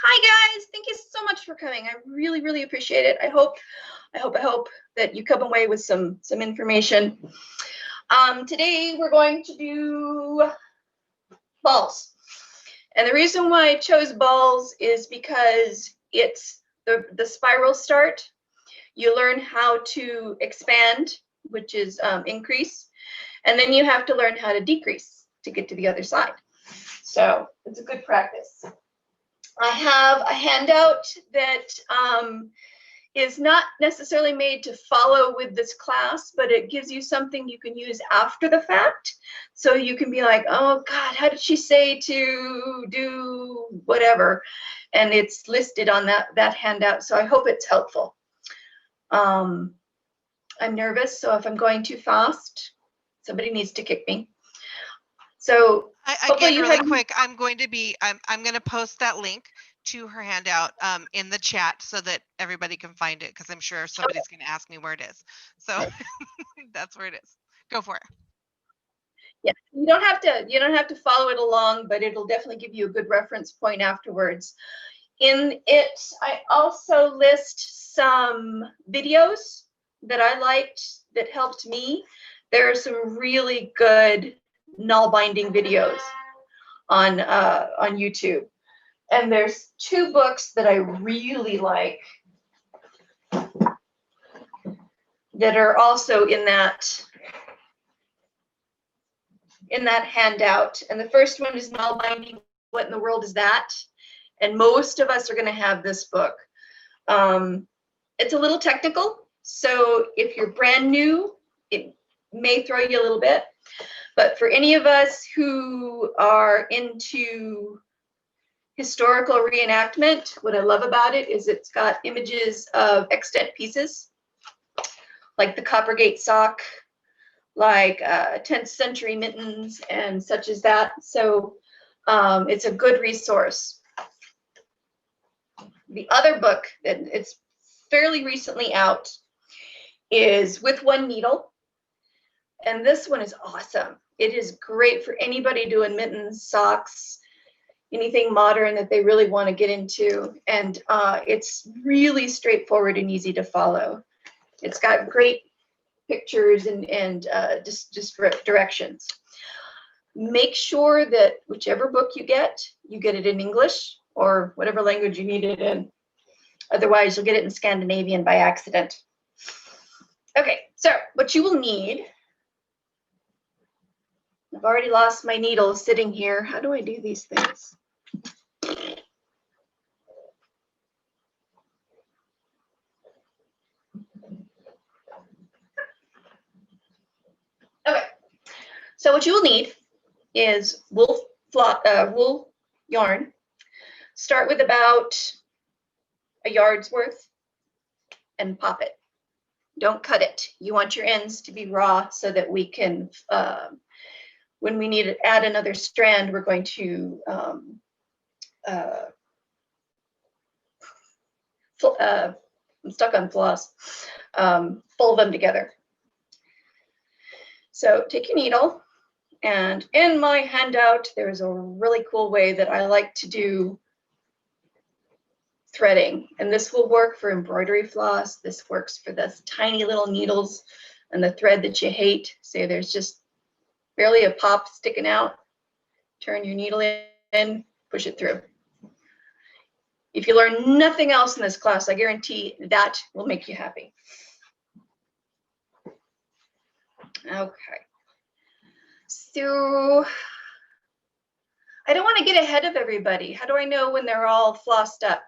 Hi guys, thank you so much for coming. I really appreciate it. I hope that you come away with some information. Today we're going to do balls. And the reason why I chose balls is because it's the spiral start. You learn how to expand, which is increase, and then you have to learn how to decrease to get to the other side. So it's a good practice. I have a handout that is not necessarily made to follow with this class, but it gives you something you can use after the fact. So you can be like, oh God, how did she say to do whatever? And it's listed on that handout. So I hope it's helpful. I'm nervous, so if I'm going too fast, somebody needs to kick me. So again, really quick, I'm going to post that link to her handout in the chat so that everybody can find it, because I'm sure somebody's going to ask me where it is. So that's where it is. Go for it. Yeah, you don't have to follow it along, but it'll definitely give you a good reference point afterwards. In it, I also list some videos that I liked that helped me. There are some really good Nalbinding videos on YouTube, and there's two books that I really like that are also in that handout. And the first one is Nalbinding, What in the World is That? And most of us are going to have this book. It's a little technical, so if you're brand new, it may throw you a little bit. But for any of us who are into historical reenactment, what I love about it is it's got images of extant pieces, like the Coppergate sock, like 10th century mittens and such as that. So it's a good resource. The other book that it's fairly recently out is With One Needle. And this one is awesome. It is great for anybody doing mittens, socks, anything modern that they really want to get into. And it's really straightforward and easy to follow. It's got great pictures and just directions. Make sure that whichever book you get it in English or whatever language you need it in. Otherwise, you'll get it in Scandinavian by accident. Okay, so what you will need, I've already lost my needle sitting here. How do I do these things? Okay, so what you will need is wool yarn. Start with about a yard's worth and pop it. Don't cut it. You want your ends to be raw so that we can, when we need to add another strand, we're going to I'm stuck on floss, fold them together. So take your needle, and in my handout, there's a really cool way that I like to do threading, and this will work for embroidery floss. This works for the tiny little needles and the thread that you hate. Say there's just barely a pop sticking out. Turn your needle in, push it through. If you learn nothing else in this class, I guarantee that will make you happy. Okay. So I don't want to get ahead of everybody. How do I know when they're all flossed up?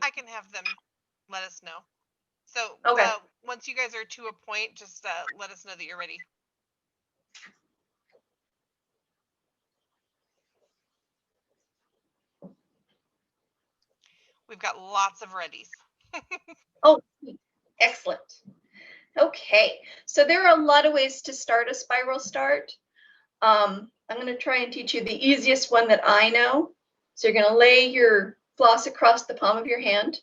I can have them let us know. So okay. Once you guys are to a point, just let us know that you're ready. We've got lots of readies. Oh, excellent. Okay, so there are a lot of ways to start a spiral start. I'm going to try and teach you the easiest one that I know. So you're going to lay your floss across the palm of your hand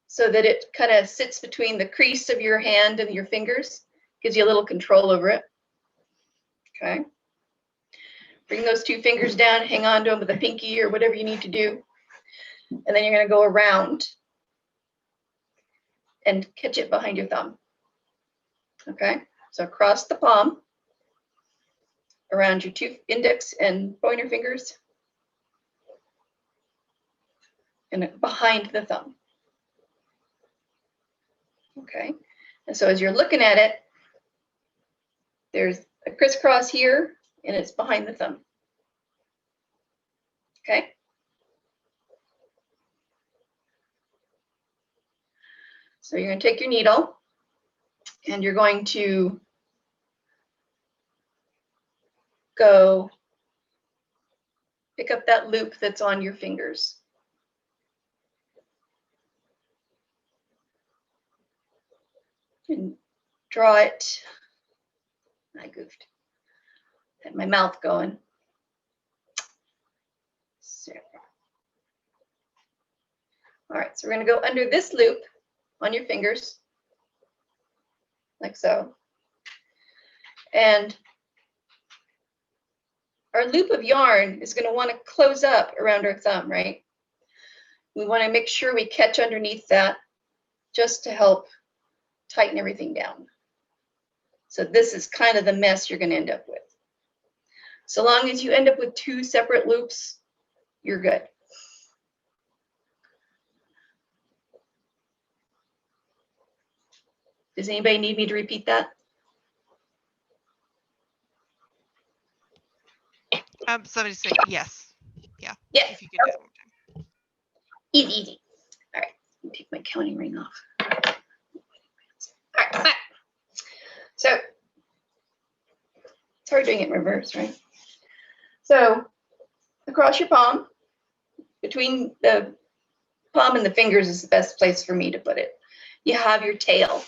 so that it kind of sits between the crease of your hand and your fingers. Gives you a little control over it. Okay. Bring those 2 fingers down, hang on to them with a pinky or whatever you need to do. And then you're going to go around and catch it behind your thumb. Okay, so across the palm, around your 2 index and pointer fingers, and behind the thumb. Okay, and so as you're looking at it, there's a crisscross here, and it's behind the thumb. Okay. So you're going to take your needle, and you're going to go pick up that loop that's on your fingers. And draw it. I goofed. Had my mouth going. So. All right, so we're going to go under this loop on your fingers, like so. And our loop of yarn is going to want to close up around our thumb, right? We want to make sure we catch underneath that just to help tighten everything down. So this is kind of the mess you're going to end up with. So long as you end up with 2 separate loops, you're good. Does anybody need me to repeat that? Somebody say yes. Yeah. Yes. If you could do it one more time. Easy, easy. All right, let me take my counting ring off. All right. So it's hard doing it in reverse, right? So across your palm, between the palm and the fingers is the best place for me to put it. You have your tail.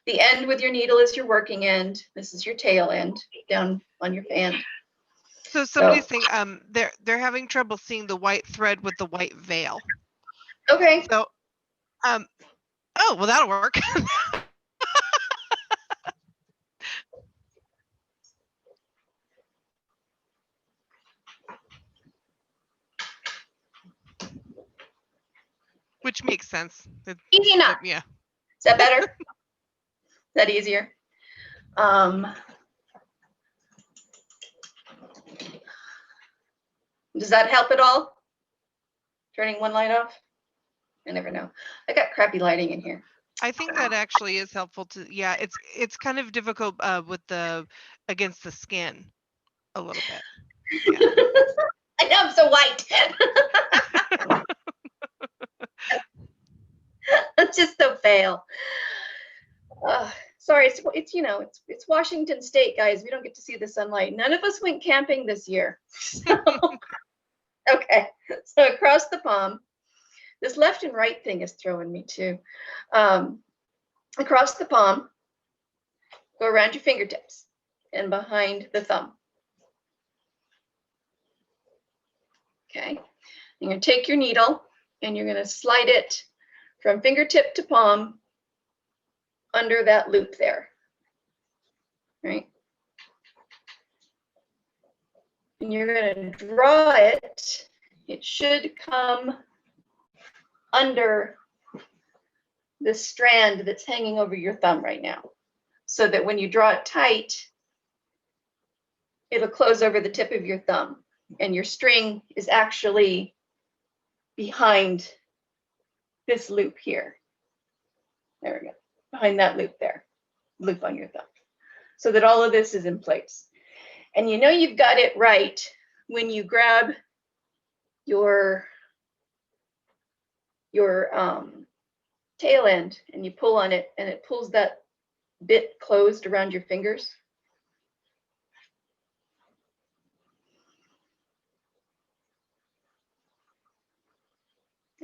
The end with your needle is your working end. This is your tail end down on your fan. So somebody's saying they're having trouble seeing the white thread with the white veil. Okay. So oh well, that'll work. Which makes sense. Easy enough. Yeah. Is that better? Is that easier? Does that help at all? Turning one light off? I never know. I got crappy lighting in here. I think that actually is helpful to, yeah, it's kind of difficult with the against the skin a little bit. Yeah. I know I'm so white. I'm just so pale. Sorry, it's you know it's Washington State, guys. We don't get to see the sunlight. None of us went camping this year. So, okay, so across the palm, this left and right thing is throwing me too. Across the palm, go around your fingertips and behind the thumb. Okay, you're going to take your needle and you're going to slide it from fingertip to palm under that loop there, right? And you're going to draw it. It should come under the strand that's hanging over your thumb right now, so that when you draw it tight, it'll close over the tip of your thumb, and your string is actually behind this loop here. There we go, behind that loop there, loop on your thumb, so that all of this is in place. And you know you've got it right when you grab your tail end and you pull on it, and it pulls that bit closed around your fingers.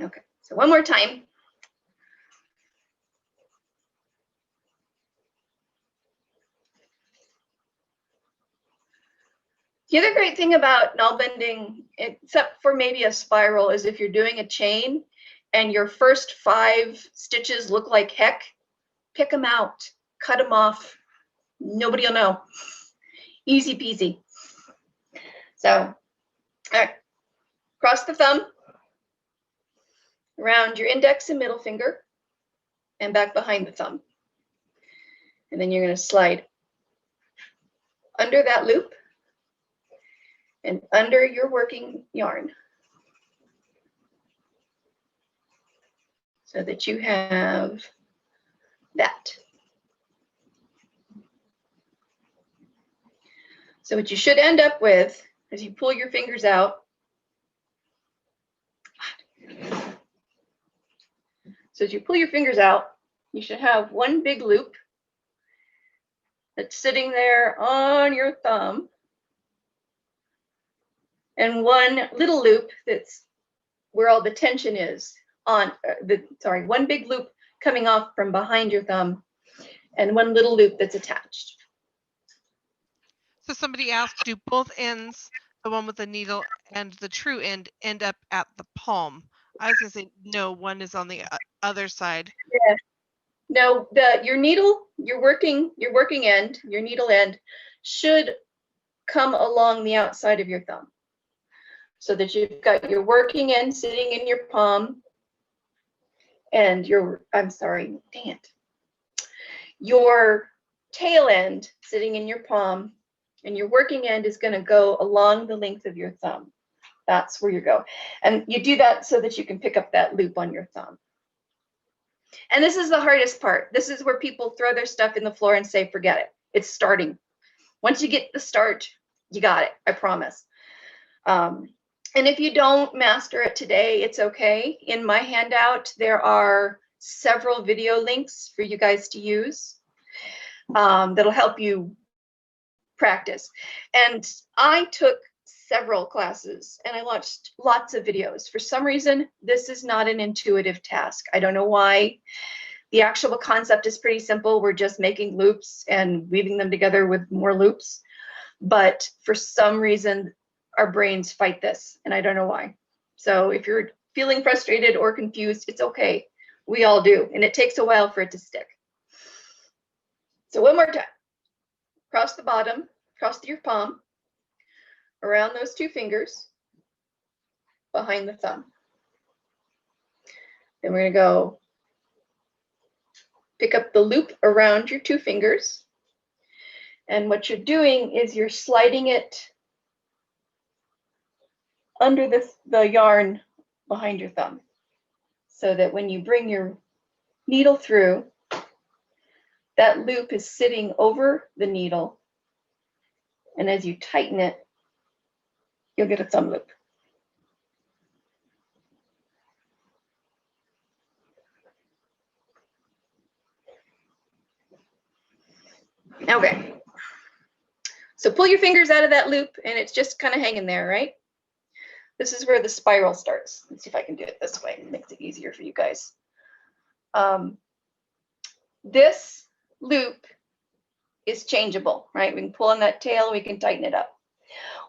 Okay, so one more time. The other great thing about Nalbinding, except for maybe a spiral, is if you're doing a chain and your first 5 stitches look like heck, pick them out, cut them off. Nobody will know. Easy peasy. So, all right, cross the thumb around your index and middle finger and back behind the thumb. And then you're going to slide under that loop and under your working yarn so that you have that. So what you should end up with, as you pull your fingers out, so as you pull your fingers out, you should have one big loop that's sitting there on your thumb, and one little loop that's where all the tension is on one big loop coming off from behind your thumb, and one little loop that's attached. So somebody asked, do both ends, the one with the needle and the true end up at the palm? I was gonna say no, one is on the other side. Yeah. No, your needle, your working end, your needle end should come along the outside of your thumb, so that you've got your working end sitting in your palm, and your tail end sitting in your palm, and your working end is going to go along the length of your thumb. That's where you go. And you do that so that you can pick up that loop on your thumb. And this is the hardest part. This is where people throw their stuff in the floor and say, forget it. It's starting. Once you get the start, you got it, I promise. And if you don't master it today, it's okay. In my handout, there are several video links for you guys to use that'll help you practice. And I took several classes and I watched lots of videos. For some reason, this is not an intuitive task. I don't know why. The actual concept is pretty simple. We're just making loops and weaving them together with more loops. But for some reason, our brains fight this, and I don't know why. So if you're feeling frustrated or confused, it's okay. We all do, and it takes a while for it to stick. So one more time. Cross the bottom, cross your palm, around those two fingers, behind the thumb. Then we're going to go pick up the loop around your two fingers. And what you're doing is you're sliding it under the yarn behind your thumb, so that when you bring your needle through, that loop is sitting over the needle. And as you tighten it, you'll get a thumb loop. Okay. So pull your fingers out of that loop and it's just kind of hanging there, right? This is where the spiral starts. Let's see if I can do it this way. It makes it easier for you guys. This loop is changeable, right? We can pull on that tail, we can tighten it up.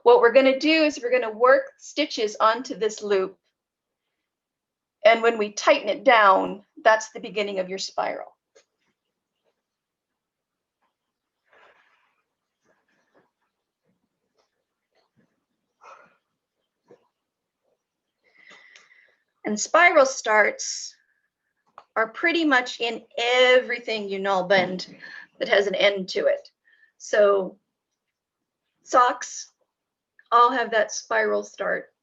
What we're going to do is we're going to work stitches onto this loop. And when we tighten it down, that's the beginning of your spiral. And spiral starts are pretty much in everything you Nalbind that has an end to it. So socks all have that spiral start.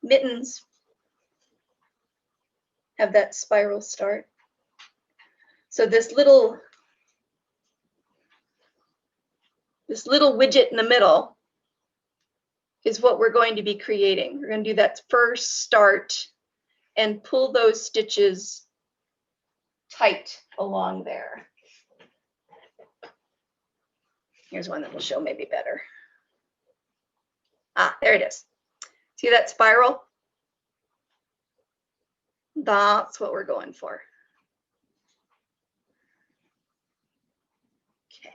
Mittens have that spiral start. So this little widget in the middle is what we're going to be creating. We're going to do that first start and pull those stitches tight along there. Here's one that will show maybe better. Ah, there it is. See that spiral? That's what we're going for. Okay.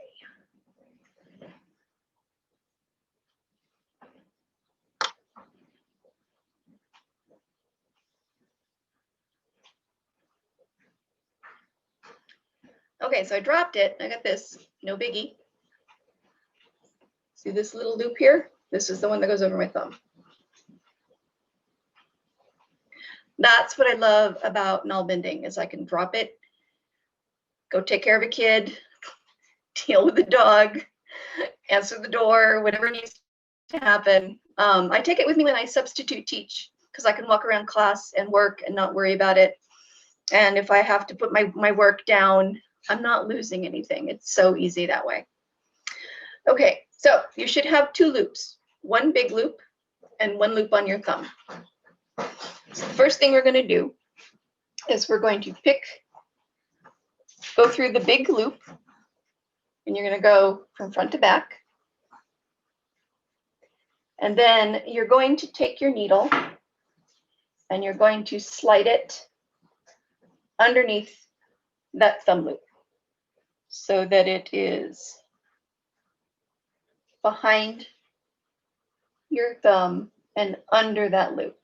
Okay, so I dropped it. I got this, no biggie. See this little loop here? This is the one that goes over my thumb. That's what I love about Nalbinding is I can drop it, go take care of a kid, deal with the dog, answer the door, whatever needs to happen. I take it with me when I substitute teach because I can walk around class and work and not worry about it. And if I have to put my work down, I'm not losing anything. It's so easy that way. Okay, so you should have 2 loops, one big loop and one loop on your thumb. So the first thing we're going to do is we're going to go through the big loop, and you're going to go from front to back. And then you're going to take your needle and you're going to slide it underneath that thumb loop so that it is behind your thumb and under that loop.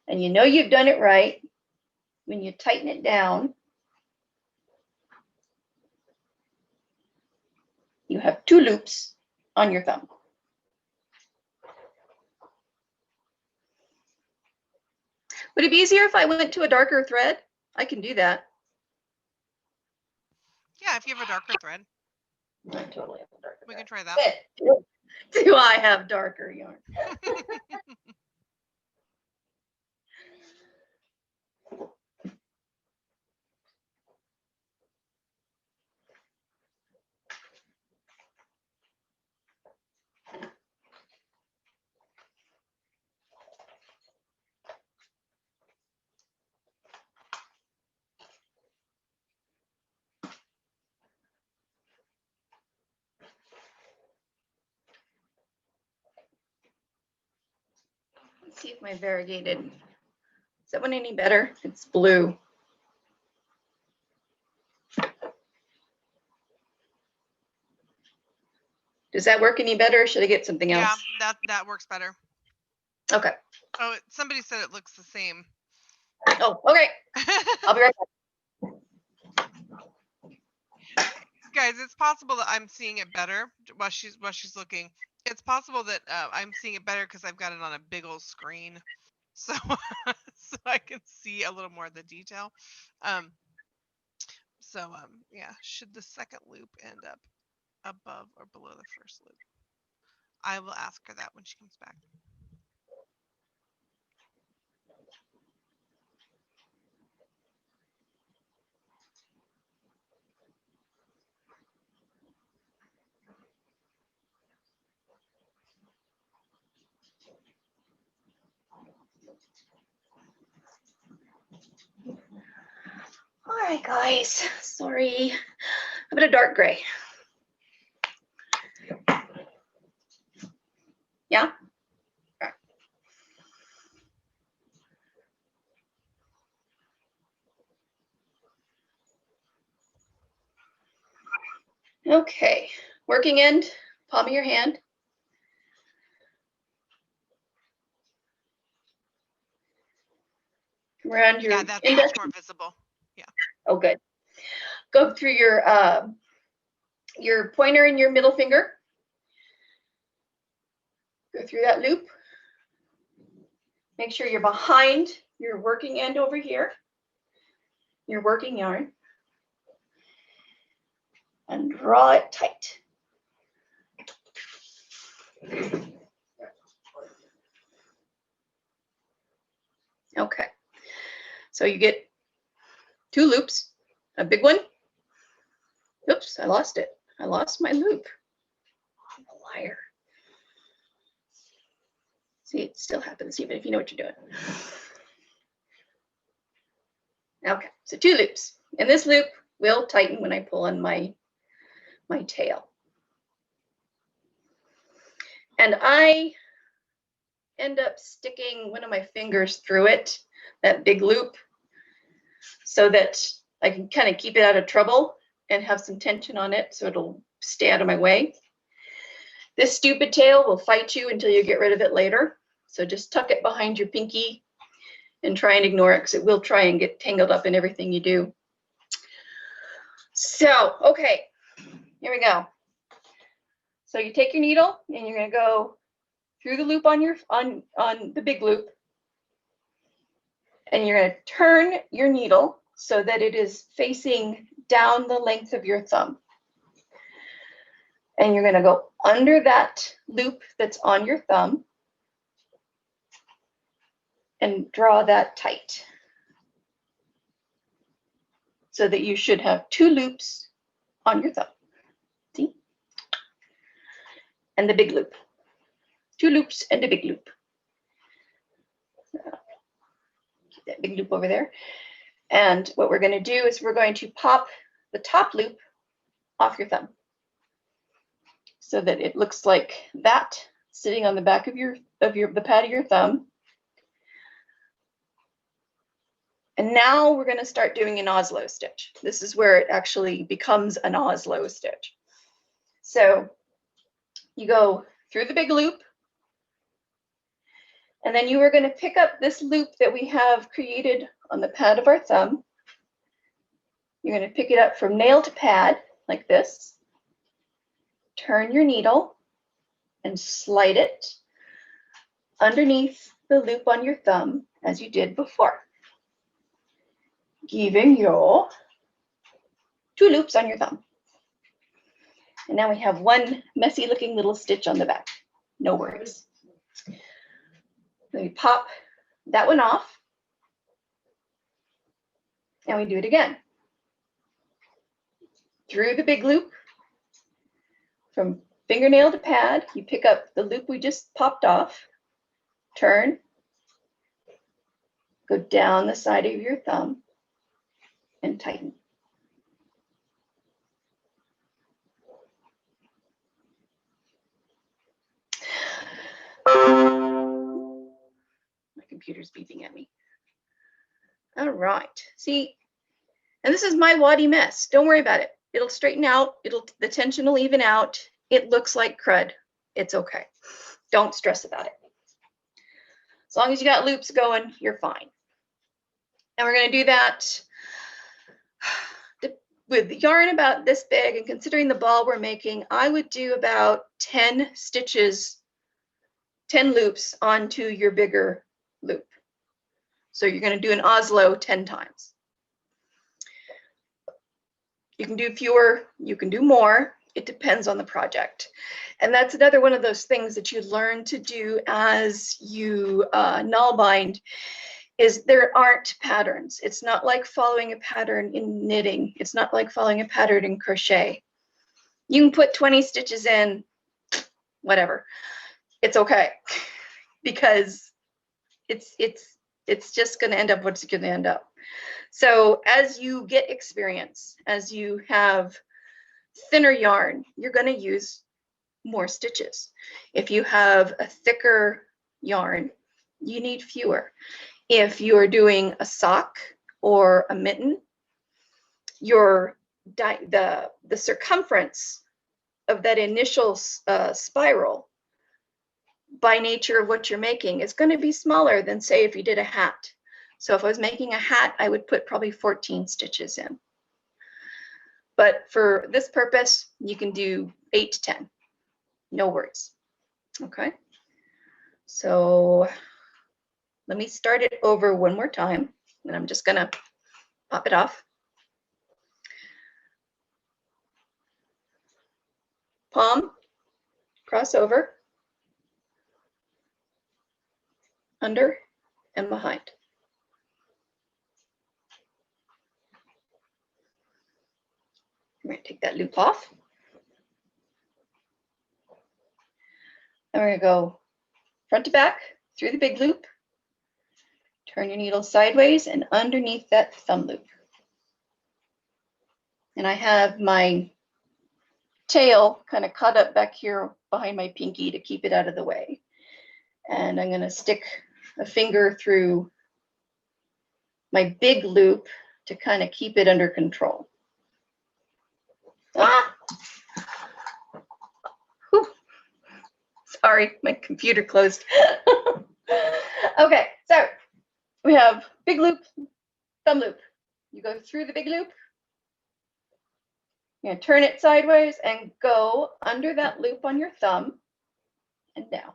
And you know you've done it right when you tighten it down. You have 2 loops on your thumb. Would it be easier if I went to a darker thread? I can do that. Yeah, if you have a darker thread. I totally have a darker We thread. can try that. Do I have darker yarn? Let's see if my variegated, is that one any better? It's blue. Does that work any better? Should I get something else? Yeah, that works better. Okay. Oh, somebody said it looks the same. Oh, okay. I'll be right back. Guys, it's possible that I'm seeing it better while she's looking. It's possible that I'm seeing it better because I've got it on a big old screen, so so I can see a little more of the detail. Yeah, should the second loop end up above or below the first loop? I will ask her that when she comes back. All right, guys. Sorry. How about a dark gray? Yeah? Okay. Okay. Working end, palm of your hand. Come around your that's index. much more visible. Yeah. Oh, good. Go through your pointer and your middle finger. Go through that loop. Make sure you're behind your working end over here, your working yarn, and draw it tight. Okay, so you get 2 loops, a big one. Oops, I lost it. I lost my loop. I'm a liar. See, it still happens even if you know what you're doing. Okay, so 2 loops. And this loop will tighten when I pull on my tail. And I end up sticking one of my fingers through it, that big loop, so that I can kind of keep it out of trouble and have some tension on it so it'll stay out of my way. This stupid tail will fight you until you get rid of it later. So just tuck it behind your pinky and try and ignore it because it will try and get tangled up in everything you do. So, okay, here we go. So you take your needle and you're going to go through the loop on your on the big loop, and you're going to turn your needle so that it is facing down the length of your thumb. And you're going to go under that loop that's on your thumb and draw that tight, so that you should have 2 loops on your thumb. See? And the big loop. 2 loops and a big loop. Keep that big loop over there. And what we're going to do is we're going to pop the top loop off your thumb, so that it looks like that sitting on the back of the pad of your thumb. And now we're going to start doing an Oslo stitch. This is where it actually becomes an Oslo stitch. So you go through the big loop, and then you are going to pick up this loop that we have created on the pad of our thumb. You're going to pick it up from nail to pad like this. Turn your needle and slide it underneath the loop on your thumb as you did before, giving you 2 loops on your thumb. And now we have one messy looking little stitch on the back. No worries. Then we pop that one off, and we do it again. Through the big loop, from fingernail to pad, you pick up the loop we just popped off, turn, go down the side of your thumb, and tighten. My computer's beeping at me. All right, see, and this is my waddy mess. Don't worry about it. It'll straighten out. The tension will even out. It looks like crud. It's okay. Don't stress about it. As long as you got loops going, you're fine. And we're going to do that with yarn about this big, and considering the ball we're making, I would do about 10 stitches, 10 loops onto your bigger loop. So you're going to do an Oslo 10 times. You can do fewer, you can do more. It depends on the project. And that's another one of those things that you learn to do as you Nalbind, is there aren't patterns. It's not like following a pattern in knitting. It's not like following a pattern in crochet. You can put 20 stitches in, whatever. It's okay, because it's just going to end up what's going to end up. So as you get experience, as you have thinner yarn, you're going to use more stitches. If you have a thicker yarn, you need fewer. If you're doing a sock or a mitten, the circumference of that initial spiral, by nature of what you're making, is going to be smaller than, say, if you did a hat. So if I was making a hat, I would put probably 14 stitches in. But for this purpose, you can do 8 to 10. No worries. Okay. So let me start it over one more time, and I'm just going to pop it off. Palm, cross over, under, and behind. I'm going to take that loop off. And we're going to go front to back through the big loop. Turn your needle sideways and underneath that thumb loop. And I have my tail kind of cut up back here behind my pinky to keep it out of the way. And I'm going to stick a finger through my big loop to kind of keep it under control. Ah! Whew. Sorry, my computer closed. Okay, so we have big loop, thumb loop. You go through the big loop, You're gonna turn it sideways and go under that loop on your thumb and down.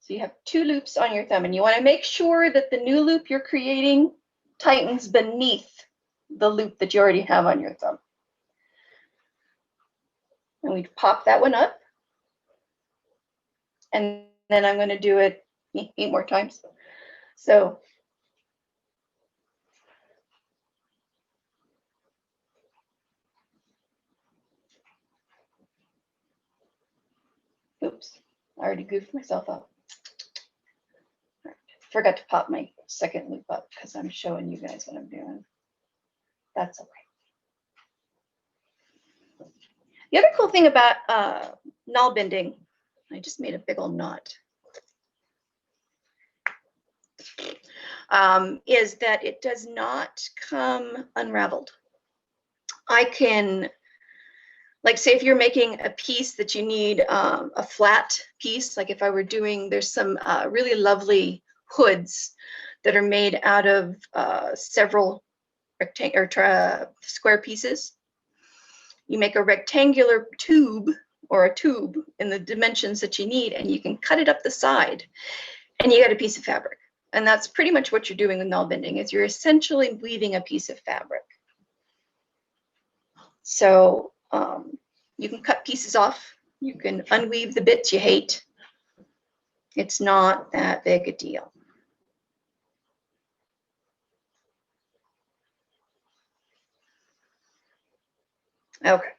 So you have 2 loops on your thumb, and you want to make sure that the new loop you're creating tightens beneath the loop that you already have on your thumb. And we pop that one up. And then I'm going to do it 8 more times. So oops, I already goofed myself up. Right. Forgot to pop my second loop up because I'm showing you guys what I'm doing. That's okay. The other cool thing about Nalbinding, I just made a big old knot, is that it does not come unraveled. I can, like, say if you're making a piece that you need a flat piece, like if I were doing, there's some really lovely hoods that are made out of several square pieces. You make a rectangular tube or a tube in the dimensions that you need, and you can cut it up the side, and you got a piece of fabric. And that's pretty much what you're doing with Nalbinding, is you're essentially weaving a piece of fabric. So you can cut pieces off. You can unweave the bits you hate. It's not that big a deal. Okay,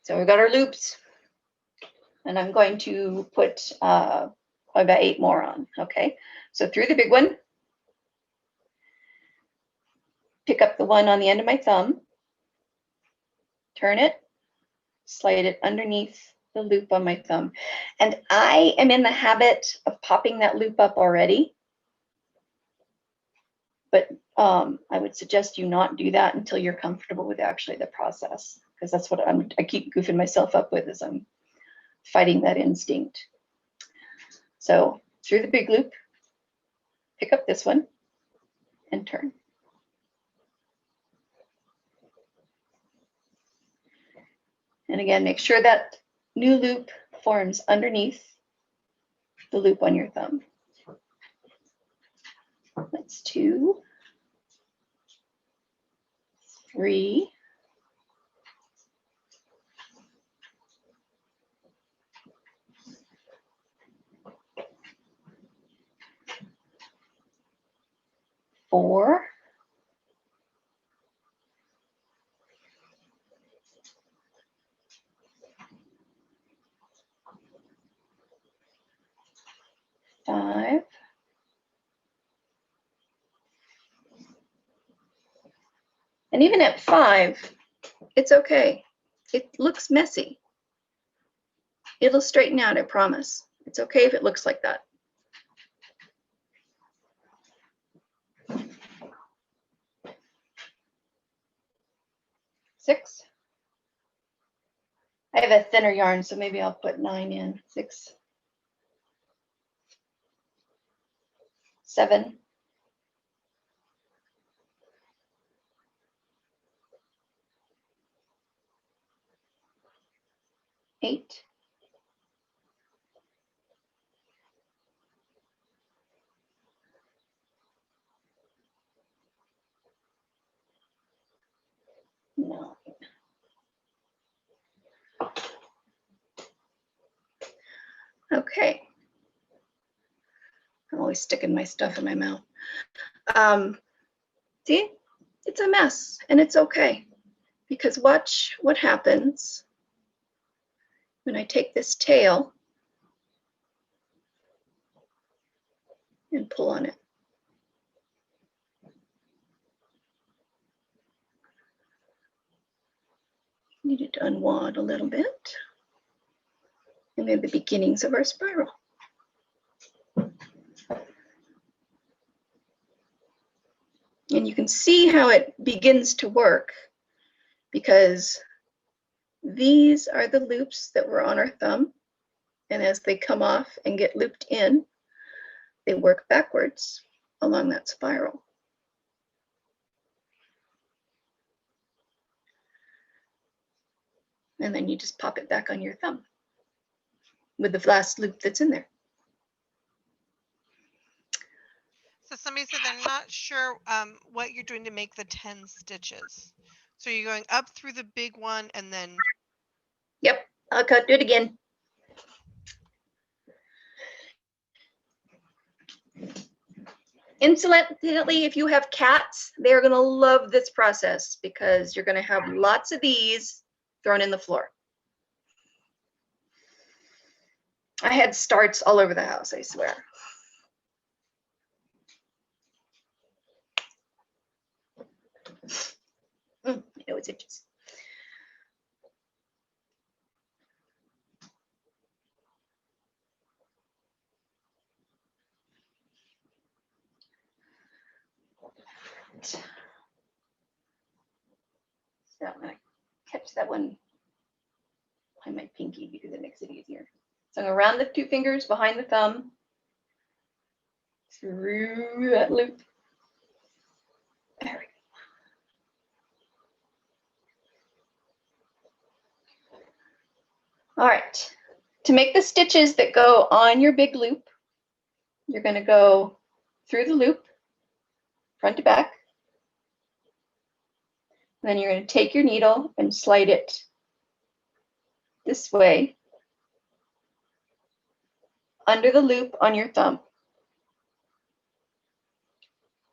so we've got our loops, and I'm going to put about 8 more on. Okay, so through the big one, pick up the one on the end of my thumb, turn it, slide it underneath the loop on my thumb. And I am in the habit of popping that loop up already, but I would suggest you not do that until you're comfortable with actually the process, because that's what I keep goofing myself up with, is I'm fighting that instinct. So through the big loop, pick up this one and turn. And again, make sure that new loop forms underneath the loop on your thumb. That's 2, 3, 4, 5, and even at 5, it's okay. It looks messy. It'll straighten out, I promise. It's okay if it looks like that. 6. I have a thinner yarn, so maybe I'll put 9 in. 6, 7, 8, 9. Okay. I'm always sticking my stuff in my mouth. See, it's a mess, and it's okay, because watch what happens when I take this tail and pull on it. Needed to unwad a little bit. And then the beginnings of our spiral. And you can see how it begins to work, because these are the loops that were on our thumb. And as they come off and get looped in, they work backwards along that spiral. And then you just pop it back on your thumb with the last loop that's in there. So somebody said they're not sure what you're doing to make the 10 stitches. So you're going up through the big one and then. Yep, I'll do it again. Incidentally, if you have cats, they're going to love this process because you're going to have lots of these thrown in the floor. I had starts all over the house, I swear. I know it's itches. So I'm going to catch that one on my pinky because it makes it easier. So I'm going to round the two fingers behind the thumb through that loop. There we go. All right. To make the stitches that go on your big loop, you're going to go through the loop, front to back. And then you're going to take your needle and slide it this way under the loop on your thumb.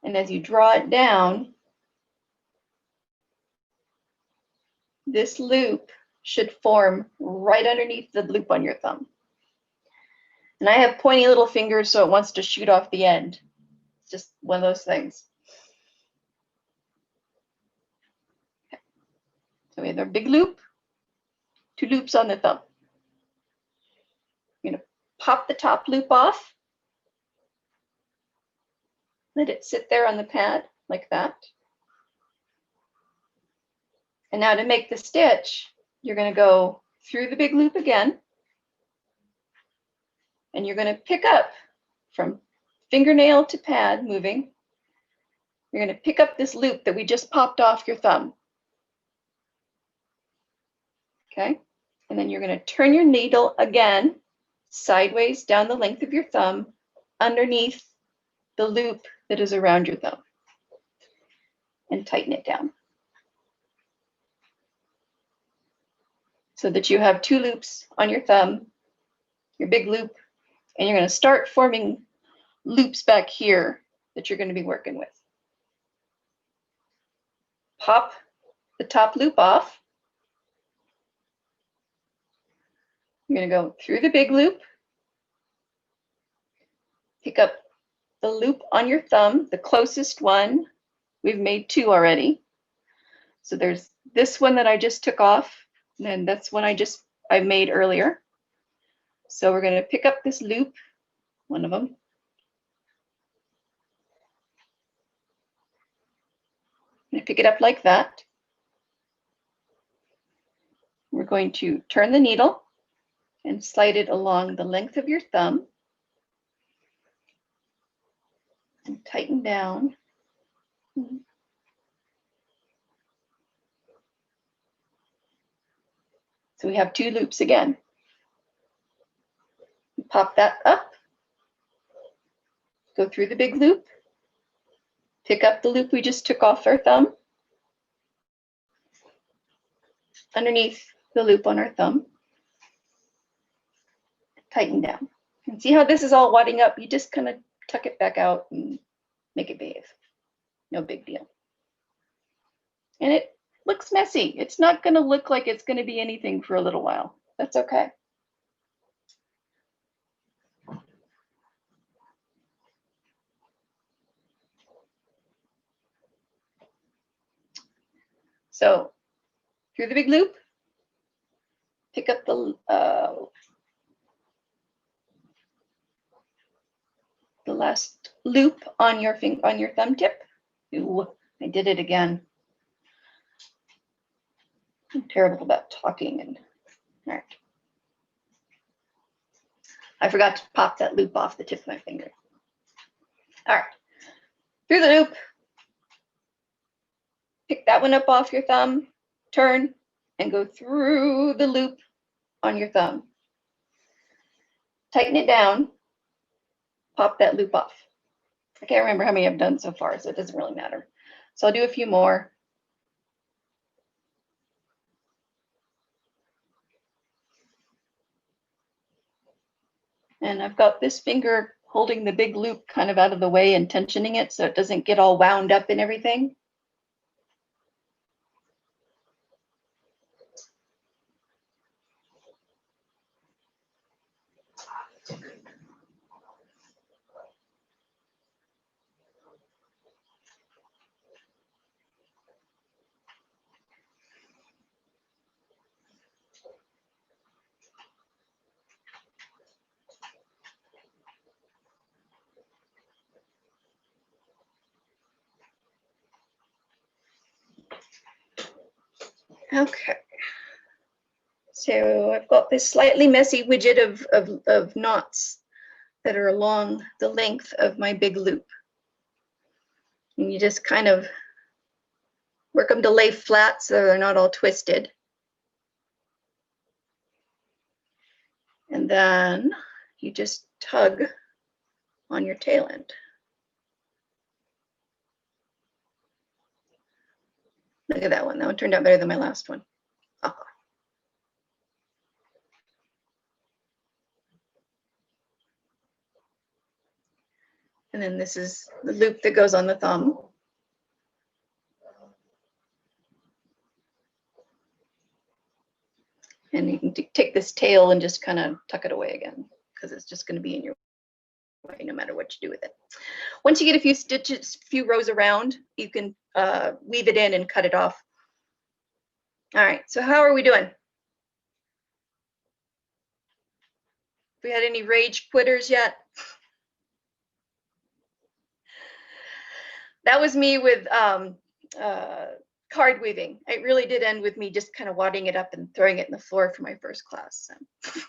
And as you draw it down, this loop should form right underneath the loop on your thumb. And I have pointy little fingers, so it wants to shoot off the end. It's just one of those things. Okay. So we have our big loop, two loops on the thumb. You're going to pop the top loop off. Let it sit there on the pad like that. And now to make the stitch, you're going to go through the big loop again. And you're going to pick up from fingernail to pad moving. You're going to pick up this loop that we just popped off your thumb. Okay. And then you're going to turn your needle again sideways down the length of your thumb underneath the loop that is around your thumb and tighten it down so that you have two loops on your thumb, your big loop, and you're going to start forming loops back here that you're going to be working with. Pop the top loop off. You're going to go through the big loop, pick up the loop on your thumb, the closest one. We've made two already. So there's this one that I just took off, and then that's one I made earlier. So we're going to pick up this loop, one of them. I'm going to pick it up like that. We're going to turn the needle and slide it along the length of your thumb and tighten down. So we have two loops again. Pop that up, go through the big loop, pick up the loop we just took off our thumb, underneath the loop on our thumb, tighten down. And see how this is all wadding up? You just kind of tuck it back out and make it behave. No big deal. And it looks messy. It's not going to look like it's going to be anything for a little while. That's okay. So through the big loop, pick up the last loop on your thumb tip. Ooh, I did it again. I'm terrible about talking. And all right. I forgot to pop that loop off the tip of my finger. All right. Through the loop. Pick that one up off your thumb. Turn. and go through the loop on your thumb. Tighten it down, pop that loop off. I can't remember how many I've done so far, so it doesn't really matter. So I'll do a few more. And I've got this finger holding the big loop kind of out of the way and tensioning it so it doesn't get all wound up in everything. Okay. So I've got this slightly messy widget of knots that are along the length of my big loop. And you just kind of work them to lay flat so they're not all twisted. And then you just tug on your tail end. Look at that one. That one turned out better than my last one. Ah. And then this is the loop that goes on the thumb. And you can take this tail and just kind of tuck it away again, because it's just going to be in your way no matter what you do with it. Once you get a few stitches, few rows around, you can weave it in and cut it off. All right, so how are we doing? We had any rage quitters yet? That was me with card weaving. It really did end with me just kind of wadding it up and throwing it in the floor for my first class. So.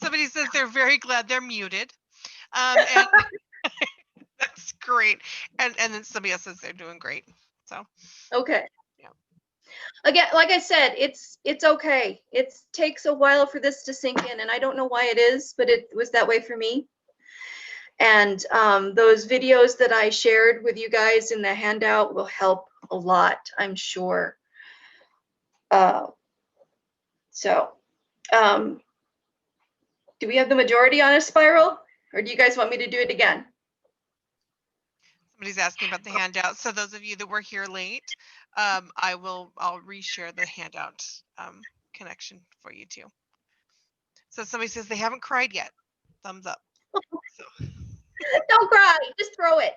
Somebody says they're very glad they're muted. And that's great. And then somebody else says they're doing great. So okay. Yeah. Again, like I said, it's okay. It takes a while for this to sink in, and I don't know why it is, but it was that way for me. And those videos that I shared with you guys in the handout will help a lot, I'm sure. Do we have the majority on a spiral, or do you guys want me to do it again? Somebody's asking about the handout. So those of you that were here late, I'll reshare the handout connection for you too. So somebody says they haven't cried yet. Thumbs up. So. Don't cry, just throw it.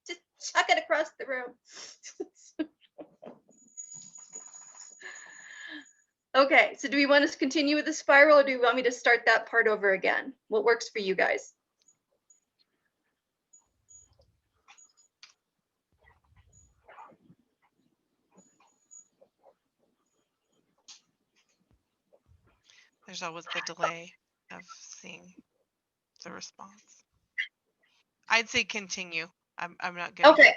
Just chuck it across the room. Okay, so do we want to continue with the spiral, or do you want me to start that part over again? What works for you guys? There's always the delay of seeing the response. I'd say continue. I'm not gonna. Okay.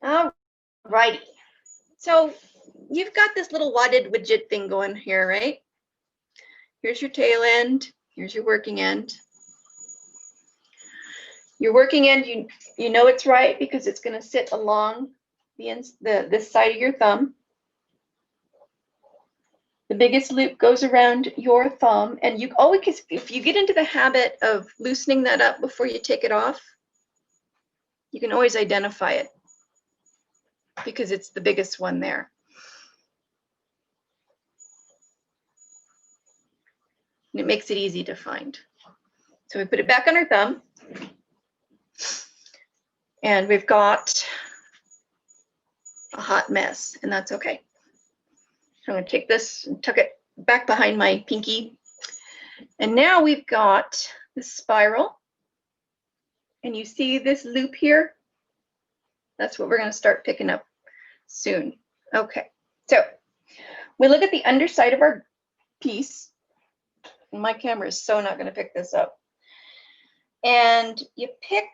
All righty. So you've got this little wadded widget thing going here, right? Here's your tail end. Here's your working end. Your working end, you know it's right because it's going to sit along this side of your thumb. The biggest loop goes around your thumb, and you always, if you get into the habit of loosening that up before you take it off, you can always identify it because it's the biggest one there. And it makes it easy to find. So we put it back on our thumb, and we've got a hot mess, and that's okay. So I'm going to take this and tuck it back behind my pinky. And now we've got the spiral. And you see this loop here? That's what we're going to start picking up soon. Okay, so we look at the underside of our piece. And my camera is so not going to pick this up. And you pick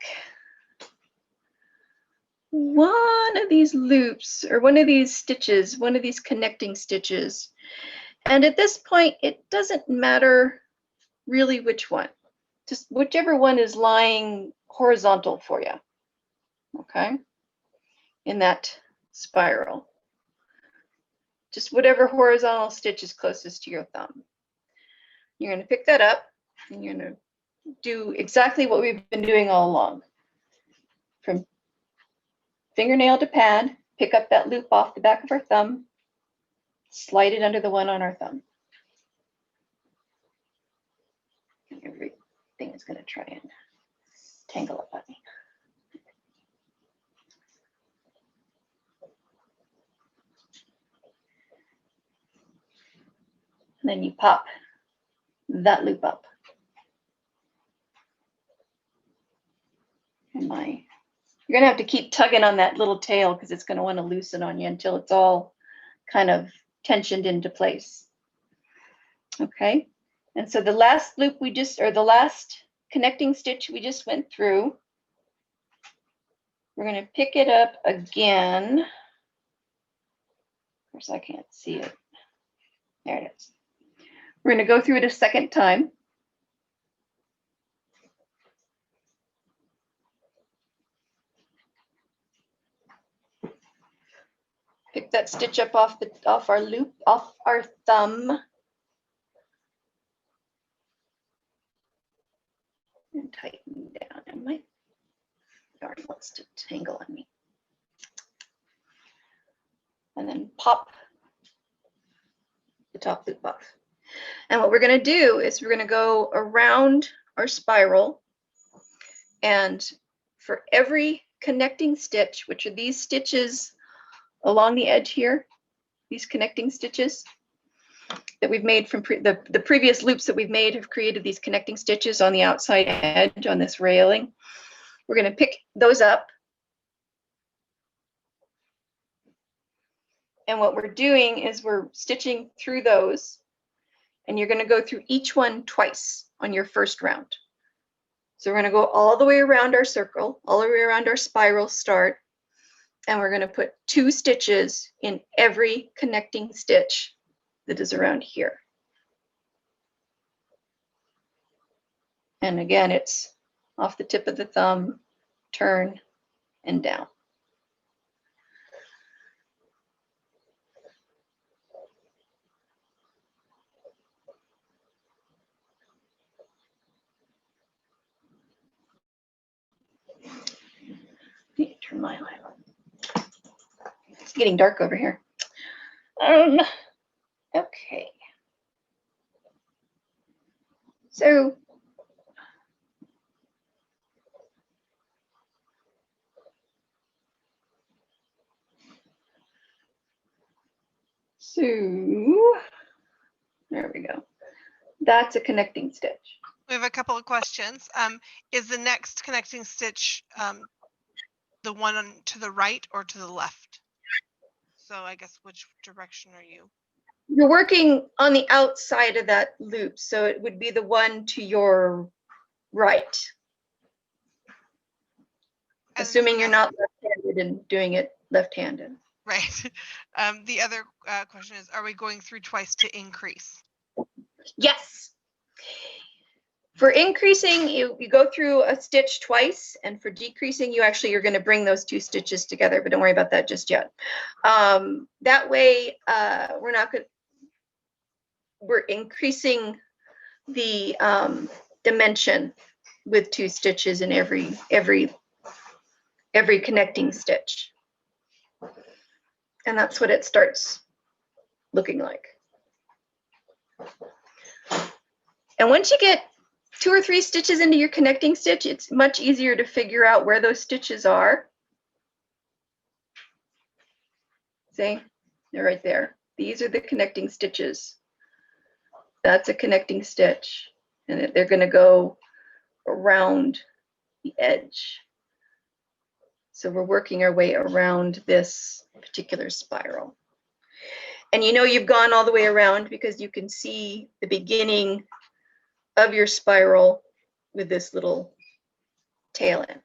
one of these loops or one of these stitches, one of these connecting stitches. And at this point, it doesn't matter really which one, just whichever one is lying horizontal for you, okay, in that spiral. Just whatever horizontal stitch is closest to your thumb. You're going to pick that up and you're going to do exactly what we've been doing all along. From fingernail to pad, pick up that loop off the back of our thumb, slide it under the one on our thumb. Everything is going to try and tangle up on me. And then you pop that loop up. And you're gonna have to keep tugging on that little tail because it's gonna want to loosen on you until it's all kind of tensioned into place. Okay, and so the last loop we just, or the last connecting stitch we just went through, we're gonna pick it up again. Of course, I can't see it. There it is. We're gonna go through it a second time. Pick that stitch up off our loop, off our thumb. And tighten down. And my yarn wants to tangle on me. And then pop the top loop off. And what we're going to do is we're going to go around our spiral, and for every connecting stitch, which are these stitches along the edge here, these connecting stitches that we've made from the previous loops that we've made have created these connecting stitches on the outside edge on this railing. We're going to pick those up. And what we're doing is we're stitching through those, and you're going to go through each one twice on your first round. So we're going to go all the way around our circle, all the way around our spiral start, and we're going to put 2 stitches in every connecting stitch that is around here. And again, it's off the tip of the thumb, turn, and down. I need to turn my light on. It's getting dark over here. Okay. So there we go. That's a connecting stitch. We have a couple of questions. Is the next connecting stitch the one to the right or to the left? So I guess which direction are you? You're working on the outside of that loop, so it would be the one to your right. Assuming you're not left-handed and doing it left-handed. Right. The other question is, are we going through twice to increase? Yes. For increasing, you go through a stitch twice, and for decreasing, you're going to bring those 2 stitches together, but don't worry about that just yet. That way, we're increasing the dimension with 2 stitches in every connecting stitch. And that's what it starts looking like. And once you get 2 or 3 stitches into your connecting stitch, it's much easier to figure out where those stitches are. See, they're right there. These are the connecting stitches. That's a connecting stitch, and they're going to go around the edge. So we're working our way around this particular spiral. And you know you've gone all the way around because you can see the beginning of your spiral with this little tail end.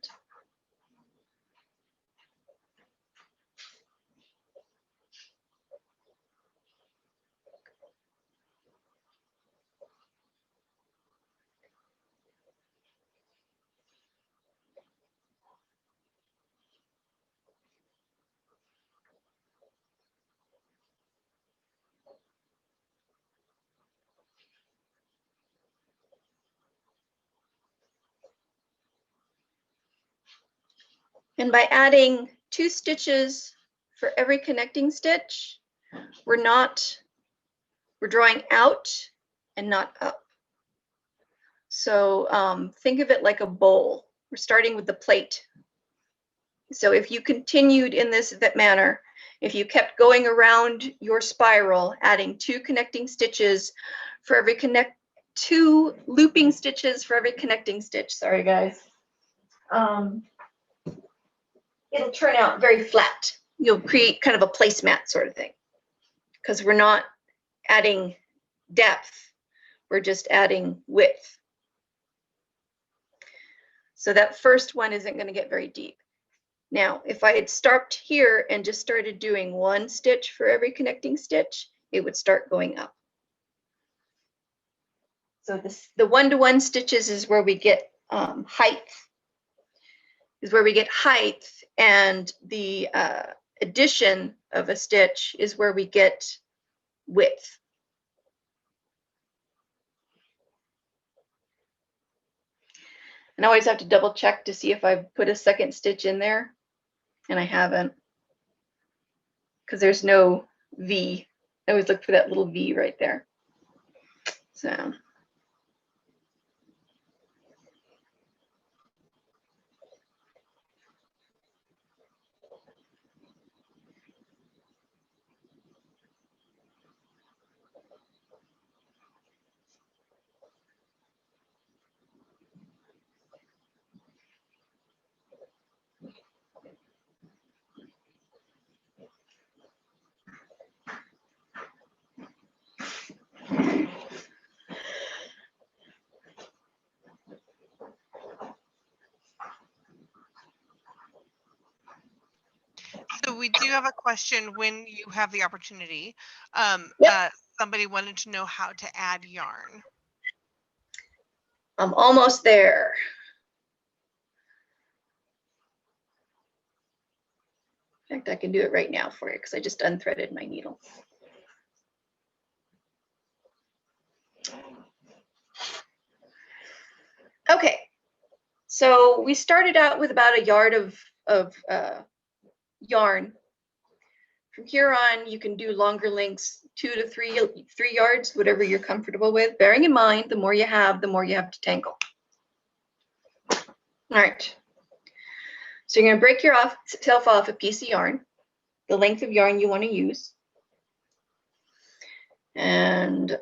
And by adding 2 stitches for every connecting stitch, we're drawing out and not up. So think of it like a bowl. We're starting with the plate. So if you continued in that manner, if you kept going around your spiral, adding 2 connecting stitches for every 2 looping stitches for every connecting stitch, sorry guys, it'll turn out very flat. You'll create kind of a placemat sort of thing, because we're not adding depth, we're just adding width. So that first one isn't going to get very deep. Now, if I had stopped here and just started doing 1 stitch for every connecting stitch, it would start going up. So the 1-to-1 stitches is where we get height, and the addition of a stitch is where we get width. And I always have to double check to see if I've put a second stitch in there, and I haven't, because there's no V. I always look for that little V right there. So. So we do have a question when you have the opportunity. Yep. Somebody wanted to know how to add yarn. I'm almost there. In fact, I can do it right now for you because I just unthreaded my needle. Okay, so we started out with about a yard of yarn. From here on, you can do longer lengths, 2 to 3 yards, whatever you're comfortable with. Bearing in mind, the more you have to tangle. All right. So you're going to break yourself off a piece of yarn, the length of yarn you want to use. And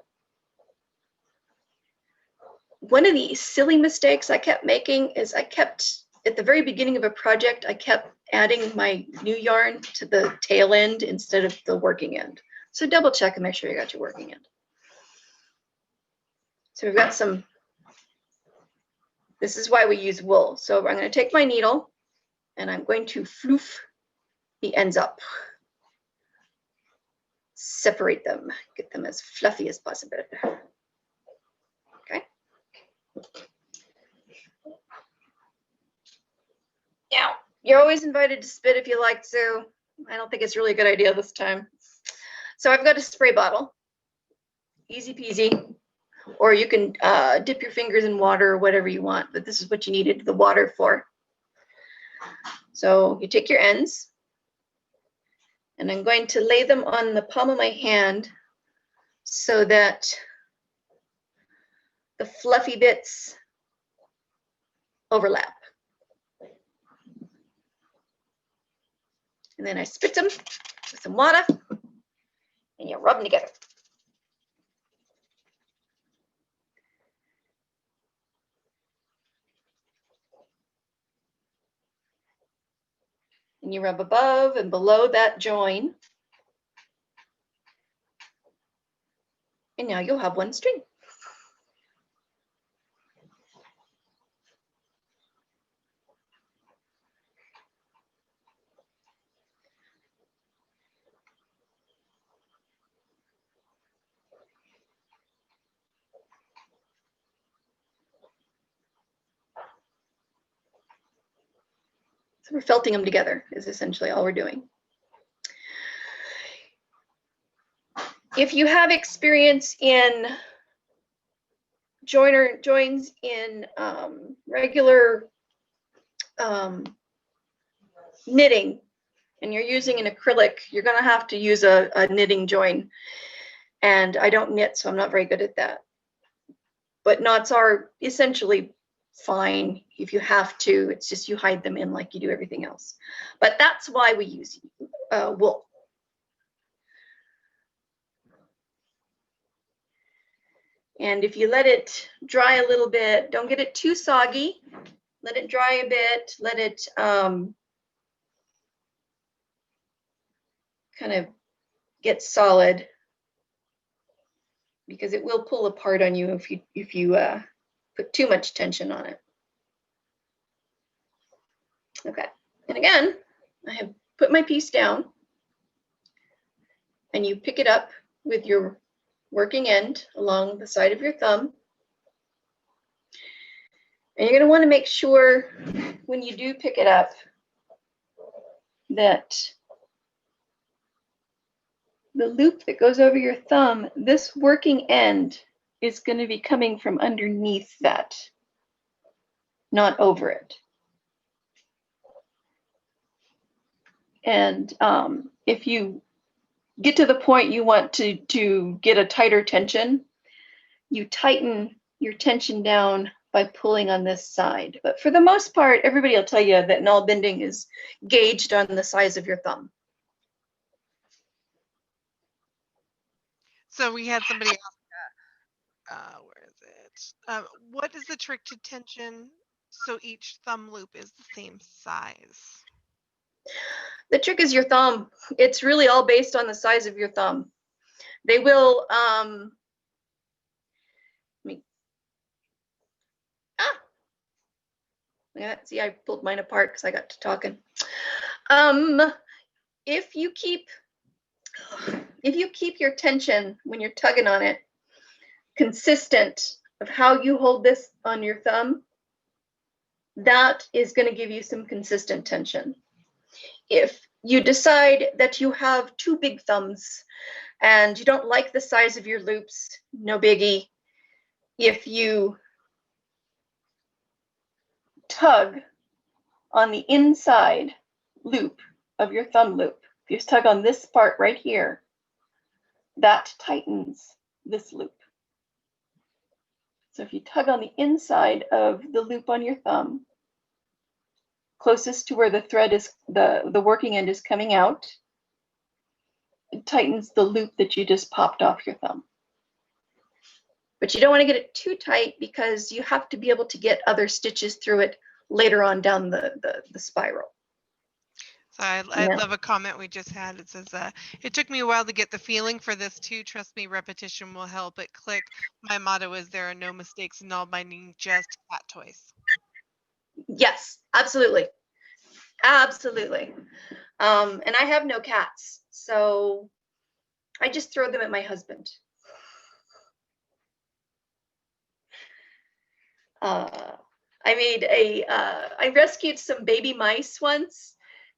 one of the silly mistakes I kept making is at the very beginning of a project, I kept adding my new yarn to the tail end instead of the working end. So double check and make sure you got your working end. So we've got this is why we use wool. So I'm going to take my needle and I'm going to floof the ends up. Separate them, get them as fluffy as possible. Okay. Now, you're always invited to spit if you like to. I don't think it's really a good idea this time. So I've got a spray bottle, easy peasy, or you can dip your fingers in water or whatever you want, but this is what you needed the water for. So you take your ends, and I'm going to lay them on the palm of my hand so that the fluffy bits overlap. And then I spritz them with some water, and you rub them together. And you rub above and below that join. And now you'll have one string. So we're felting them together is essentially all we're doing. If you have experience in joins in regular knitting and you're using an acrylic, you're going to have to use a knitting join. And I don't knit, so I'm not very good at that. But knots are essentially fine if you have to. It's just you hide them in like you do everything else. But that's why we use wool. And if you let it dry a little bit, don't get it too soggy. Let it dry a bit. Let it kind of get solid, because it will pull apart on you if you put too much tension on it. Okay, and again, I have put my piece down, and you pick it up with your working end along the side of your thumb. And you're going to want to make sure when you do pick it up that the loop that goes over your thumb, this working end is going to be coming from underneath that, not over it. And if you get to the point you want to get a tighter tension, you tighten your tension down by pulling on this side. But for the most part, everybody will tell you that Nalbinding is gauged on the size of your thumb. So we had somebody ask, where is it? What is the trick to tension so each thumb loop is the same size? The trick is your thumb. It's really all based on the size of your thumb. They will, yeah, see, I pulled mine apart because I got to talking. If you keep your tension when you're tugging on it consistent of how you hold this on your thumb, that is going to give you some consistent tension. If you decide that you have two big thumbs and you don't like the size of your loops, no biggie. If you tug on the inside loop of your thumb loop, if you tug on this part right here, that tightens this loop. So if you tug on the inside of the loop on your thumb, closest to where the thread is, the working end is coming out, it tightens the loop that you just popped off your thumb. But you don't want to get it too tight because you have to be able to get other stitches through it later on down the spiral. So I love a comment we just had. It says, it took me a while to get the feeling for this too. Trust me, repetition will help it click. My motto is there are no mistakes in Nalbinding, just cat toys. Yes, absolutely. Absolutely. And I have no cats, so I just throw them at my husband. I rescued some baby mice once,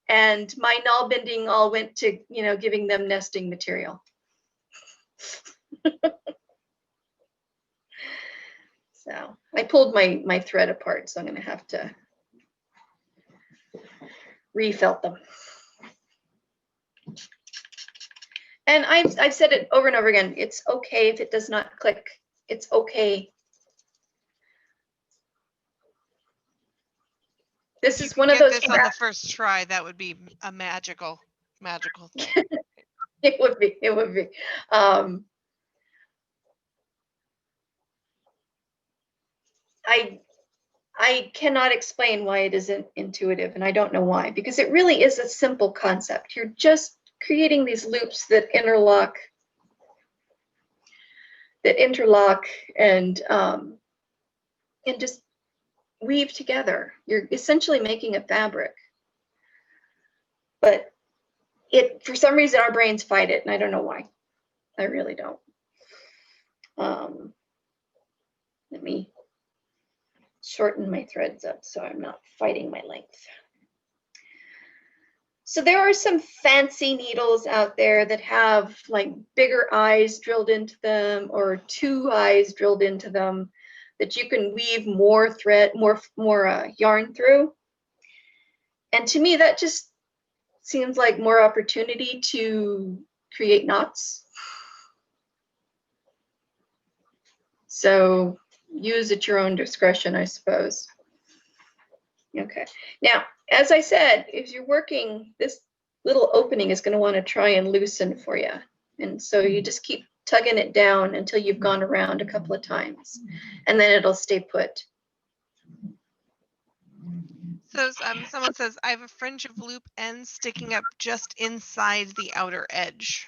and my Nalbinding all went to, giving them nesting material. So I pulled my thread apart, so I'm going to have to refelt them. And I've said it over and over again. It's okay if it does not click. It's okay. This is one of those. This on the first try, that would be a magical thing. It would be. It would be. I cannot explain why it isn't intuitive, and I don't know why, because it really is a simple concept. You're just creating these loops that interlock and just weave together. You're essentially making a fabric. But for some reason, our brains fight it, and I don't know why. I really don't. Let me shorten my threads up so I'm not fighting my length. So there are some fancy needles out there that have like bigger eyes drilled into them or two eyes drilled into them that you can weave more yarn through. And to me, that just seems like more opportunity to create knots. So use at your own discretion, I suppose. Okay. Now, as I said, if you're working, this little opening is going to want to try and loosen for you. And so you just keep tugging it down until you've gone around a couple of times, and then it'll stay put. So someone says, I have a fringe of loop ends sticking up just inside the outer edge.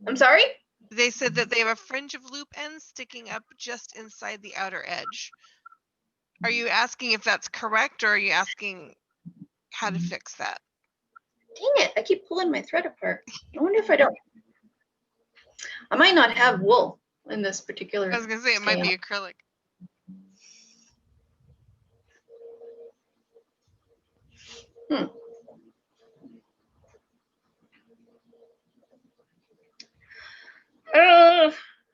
I'm sorry? They said that they have a fringe of loop ends sticking up just inside the outer edge. Are you asking if that's correct, or are you asking how to fix that? Dang it, I keep pulling my thread apart. I wonder if I don't. I might not have wool in this particular I was going to say it might skein. be acrylic.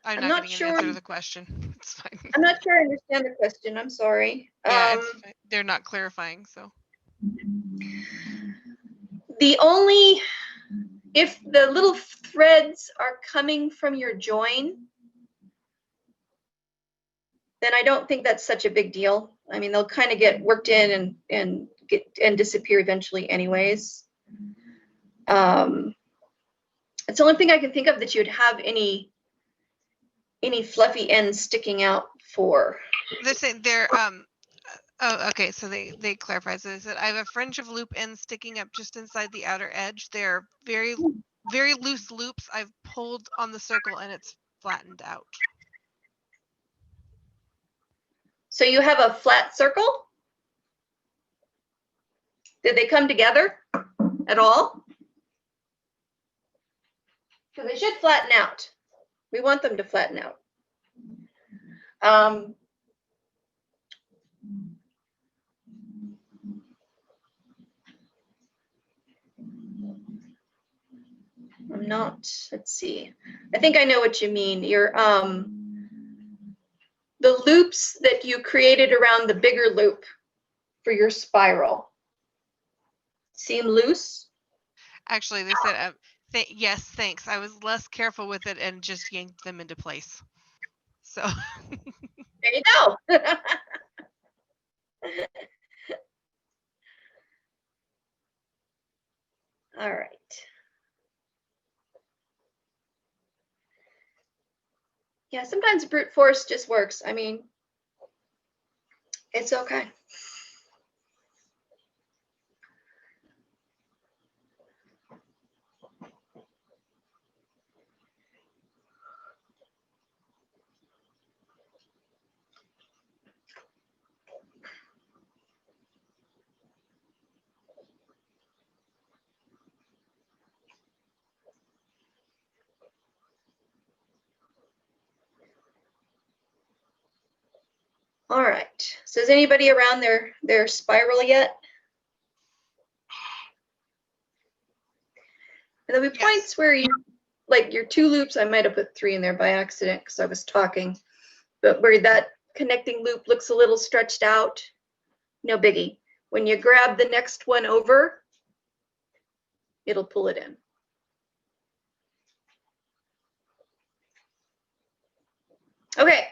I'm not not getting sure. an answer to the question. It's fine. I'm not sure I understand the question. I'm sorry. Yeah, it's fine. They're not clarifying, so. If the little threads are coming from your join, then I don't think that's such a big deal. I mean, they'll kind of get worked in and disappear eventually anyways. It's the only thing I can think of that you'd have any fluffy ends sticking out for. They're saying they're oh, okay, so they clarified. So they said I have a fringe of loop ends sticking up just inside the outer edge. They're very loose loops. I've pulled on the circle and it's flattened out. So you have a flat circle? Did they come together at all? Because they should flatten out. We want them to flatten out. I'm not, let's see. I think I know what you mean. You're the loops that you created around the bigger loop for your spiral seem loose? Actually, they said yes, thanks. I was less careful with it and just yanked them into place. So there you go. All right. Yeah, sometimes brute force just works. I mean, it's okay. All right. So is anybody around their spiral yet? And there'll be points where you, like your two loops, I might have put 3 in there by accident because I was talking, but where that connecting loop looks a little stretched out, no biggie. When you grab the next one over, it'll pull it in. Okay,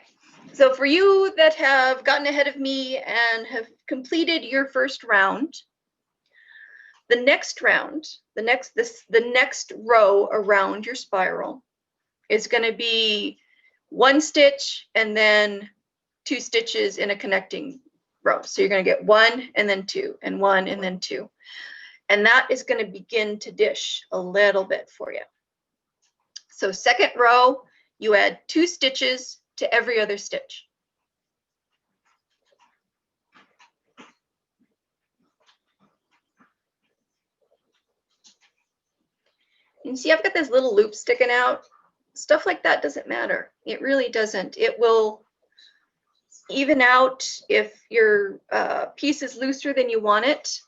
so for you that have gotten ahead of me and have completed your first round, the next round, the next row around your spiral is going to be 1 stitch and then 2 stitches in a connecting row. So you're going to get 1 and then 2 and 1 and then 2. And that is going to begin to dish a little bit for you. So second row, you add 2 stitches to every other stitch. You can see I've got this little loop sticking out. Stuff like that doesn't matter. It really doesn't. It will even out if your piece is looser than you want it.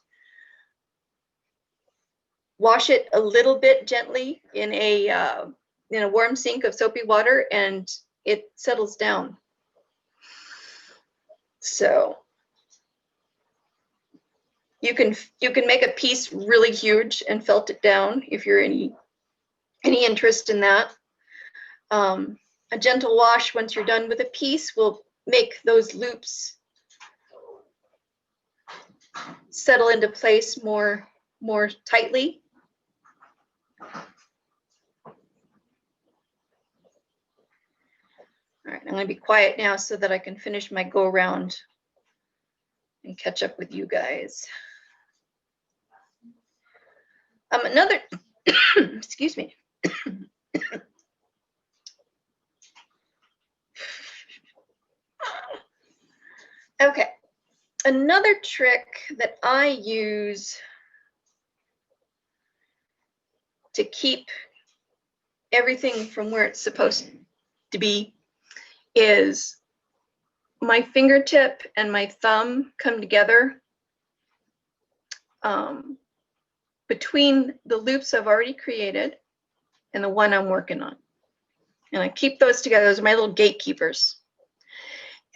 Wash it a little bit gently in a warm sink of soapy water and it settles down. So You can make a piece really huge and felt it down if you're any interest in that. A gentle wash once you're done with a piece will make those loops settle into place more tightly. All right, I'm going to be quiet now so that I can finish my go around and catch up with you guys. Another, excuse me. Okay, another trick that I use to keep everything from where it's supposed to be is my fingertip and my thumb come together between the loops I've already created and the one I'm working on. And I keep those together. Those are my little gatekeepers.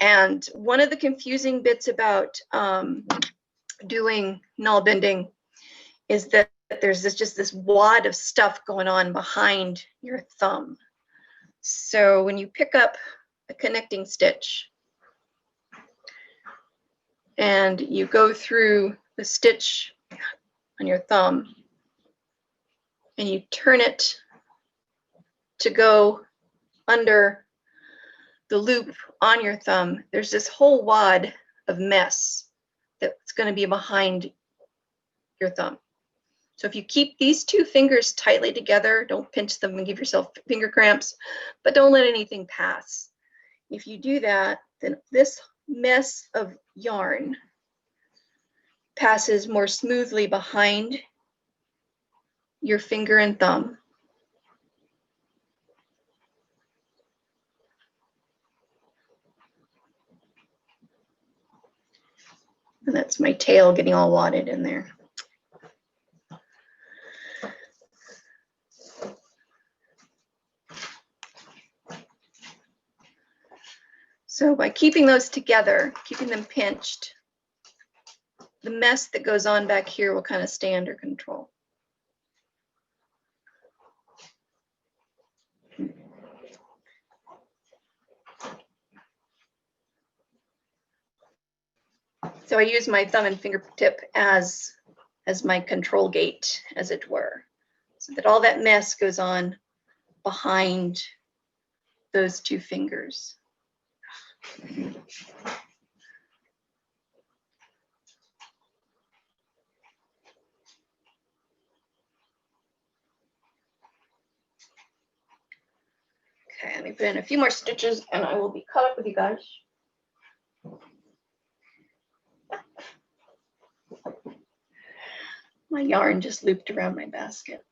And one of the confusing bits about doing Nalbinding is that there's just this wad of stuff going on behind your thumb. So when you pick up a connecting stitch and you go through the stitch on your thumb and you turn it to go under the loop on your thumb, there's this whole wad of mess that's going to be behind your thumb. So if you keep these two fingers tightly together, don't pinch them and give yourself finger cramps, but don't let anything pass. If you do that, then this mess of yarn passes more smoothly behind your finger and thumb. And that's my tail getting all wadded in there. So by keeping those together, keeping them pinched, the mess that goes on back here will kind of stay under control. So I use my thumb and fingertip as my control gate, as it were, so that all that mess goes on behind those two fingers. Okay, let me put in a few more stitches and I will be caught up with you guys. My yarn just looped around my basket.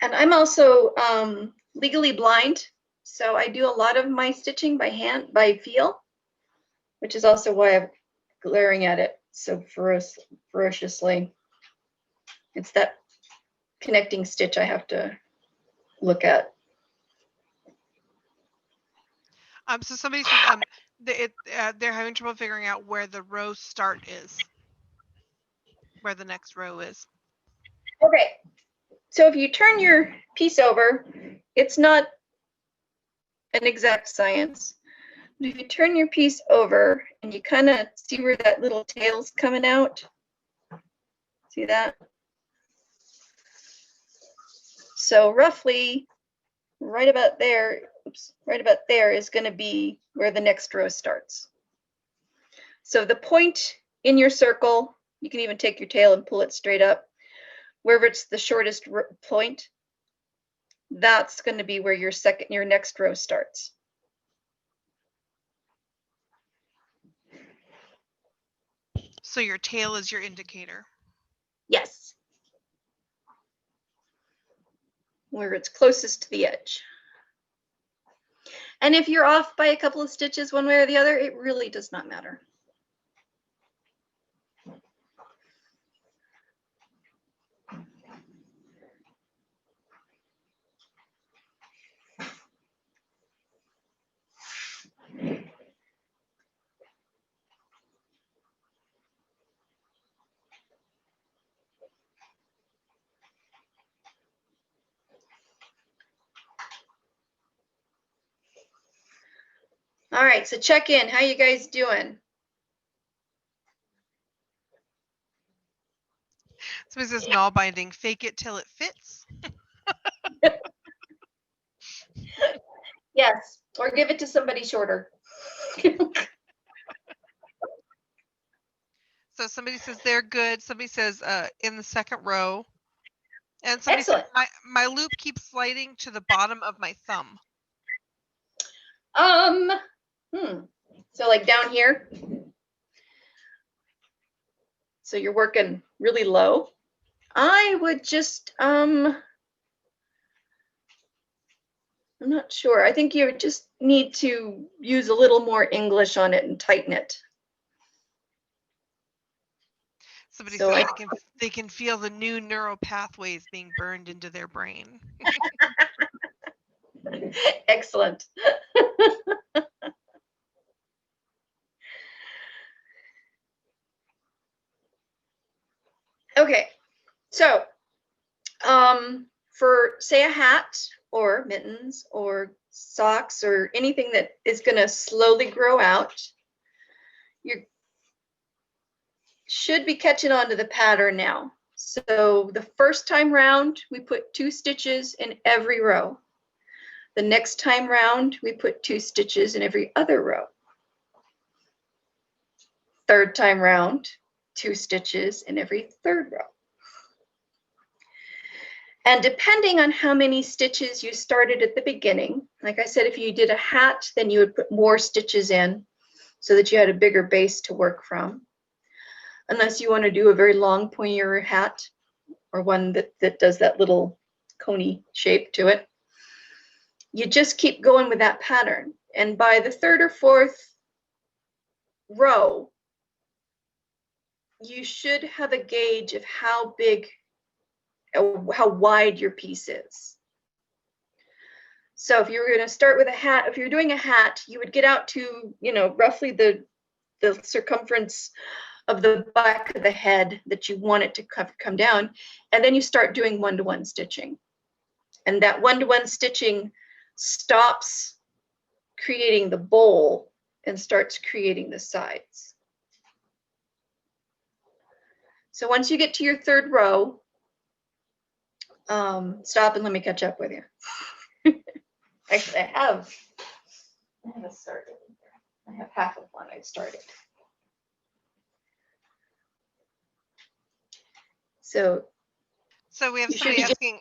And I'm also legally blind, so I do a lot of my stitching by hand, by feel, which is also why I'm glaring at it so ferociously. It's that connecting stitch I have to look at. So somebody said they're having trouble figuring out where the row start is, where the next row is. Okay, so if you turn your piece over, it's not an exact science. But if you turn your piece over and you kind of see where that little tail's coming out, see that? So roughly right about there, right about there is going to be where the next row starts. So the point in your circle, you can even take your tail and pull it straight up. Wherever it's the shortest point, that's going to be where your next row starts. So your tail is your indicator. Yes. Where it's closest to the edge. And if you're off by a couple of stitches one way or the other, it really does not matter. All right, so check in. How you guys doing? Somebody says Nalbinding, fake it till it fits. Yes, or give it to somebody shorter. So somebody says they're good. Somebody says in the second row. And somebody Excellent. says my loop keeps sliding to the bottom of my thumb. So like down here. So you're working really low. I would just, I'm not sure. I think you just need to use a little more English on it and tighten it. Somebody So says they can feel the new neural pathways being burned into their brain. Excellent. Okay, so for say a hat or mittens or socks or anything that is going to slowly grow out, you should be catching on to the pattern now. So the first time round, we put 2 stitches in every row. The next time round, we put 2 stitches in every other row. Third time round, 2 stitches in every third row. And depending on how many stitches you started at the beginning, like I said, if you did a hat, then you would put more stitches in so that you had a bigger base to work from. Unless you want to do a very long pointier hat or one that does that little coney shape to it. You just keep going with that pattern. And by the third or fourth row, you should have a gauge of how big, how wide your piece is. So if you were going to start with a hat, if you're doing a hat, you would get out to, roughly the circumference of the back of the head that you want it to come down. And then you start doing one-to-one stitching. And that one-to-one stitching stops creating the bowl and starts creating the sides. So once you get to your third row, stop and let me catch up with you. Actually, I have started. I have half of one I started. So we have somebody asking,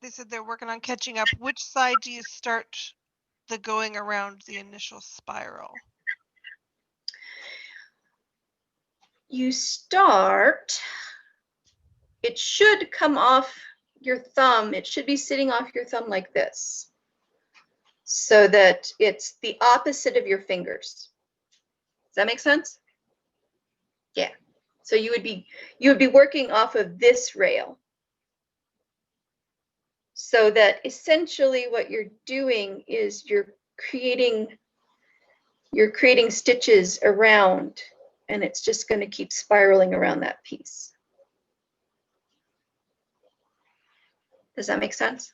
they said they're working on catching up. Which side do you start the going around the initial spiral? You start, it should come off your thumb. It should be sitting off your thumb like this, so that it's the opposite of your fingers. Does that make sense? Yeah. So you would be working off of this rail. So that essentially what you're doing is you're creating stitches around, and it's just going to keep spiraling around that piece. Does that make sense?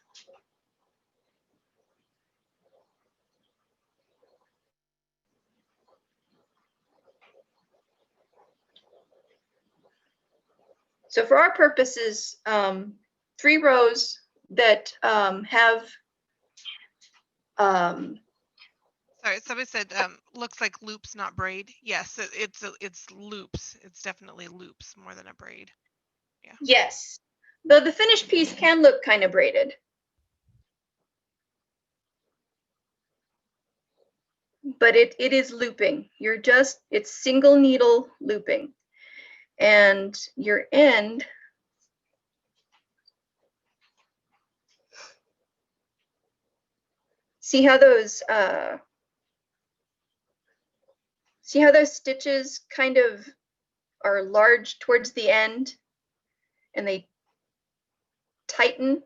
So for our purposes, 3 rows that have sorry, somebody said looks like loops, not braid. Yes, it's loops. It's definitely loops more than a braid. Yeah. Yes, though the finished piece can look kind of braided. but it is looping. It's single needle looping. And your end, see how those stitches kind of are large towards the end and they tighten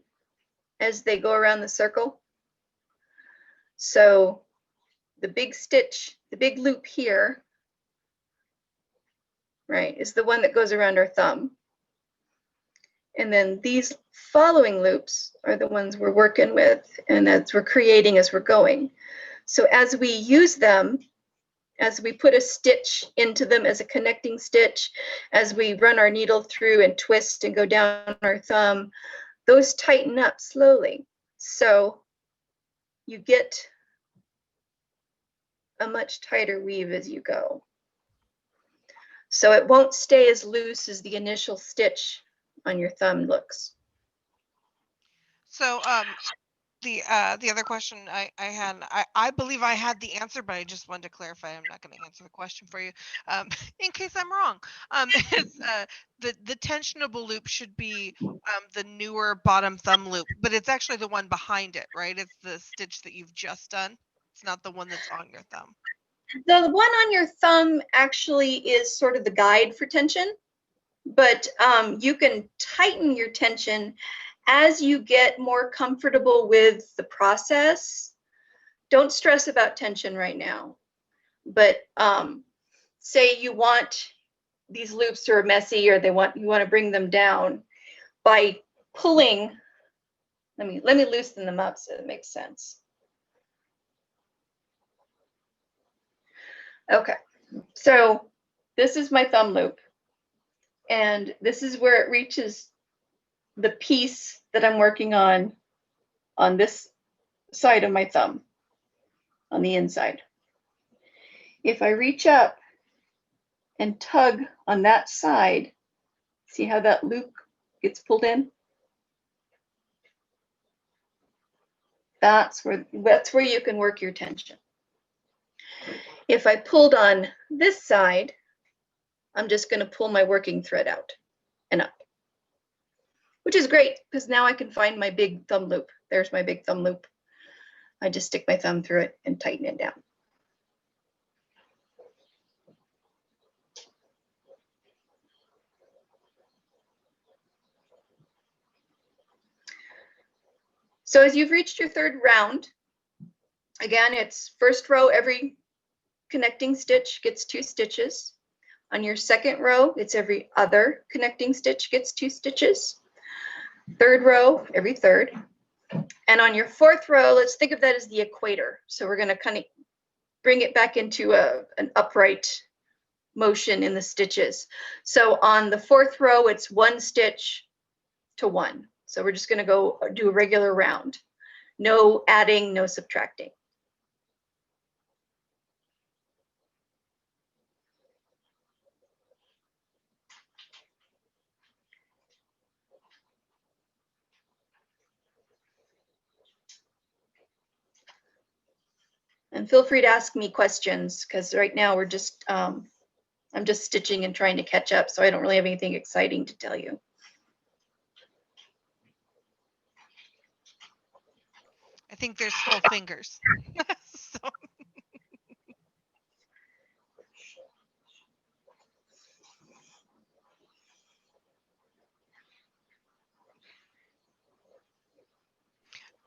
as they go around the circle? So the big stitch, the big loop here, right, is the one that goes around our thumb. And then these following loops are the ones we're working with and that we're creating as we're going. So as we use them, as we put a stitch into them as a connecting stitch, as we run our needle through and twist and go down our thumb, those tighten up slowly. So you get a much tighter weave as you go. So it won't stay as loose as the initial stitch on your thumb looks. So the other question I had, I believe I had the answer, but I just wanted to clarify. I'm not going to answer the question for you, in case I'm wrong. Is the tensionable loop should be the newer bottom thumb loop, but it's actually the one behind it, right? It's the stitch that you've just done. It's not the one that's on your thumb. The one on your thumb actually is sort of the guide for tension, but you can tighten your tension as you get more comfortable with the process. Don't stress about tension right now, but say you want these loops are messy or you want to bring them down by pulling. Let me loosen them up so it makes sense. Okay, so this is my thumb loop, and this is where it reaches the piece that I'm working on this side of my thumb, on the inside. If I reach up and tug on that side, see how that loop gets pulled in? That's where you can work your tension. If I pulled on this side, I'm just going to pull my working thread out and up, which is great because now I can find my big thumb loop. There's my big thumb loop. I just stick my thumb through it and tighten it down. So as you've reached your third round, again, it's first row, every connecting stitch gets 2 stitches. On your second row, it's every other connecting stitch gets 2 stitches. Third row, every third. And on your fourth row, let's think of that as the equator. So we're going to kind of bring it back into an upright motion in the stitches. So on the fourth row, it's 1 stitch to 1. So we're just going to go do a regular round. No adding, no subtracting. And feel free to ask me questions because right now we're just, I'm just stitching and trying to catch up. So I don't really have anything exciting to tell you. I think there's still fingers. So.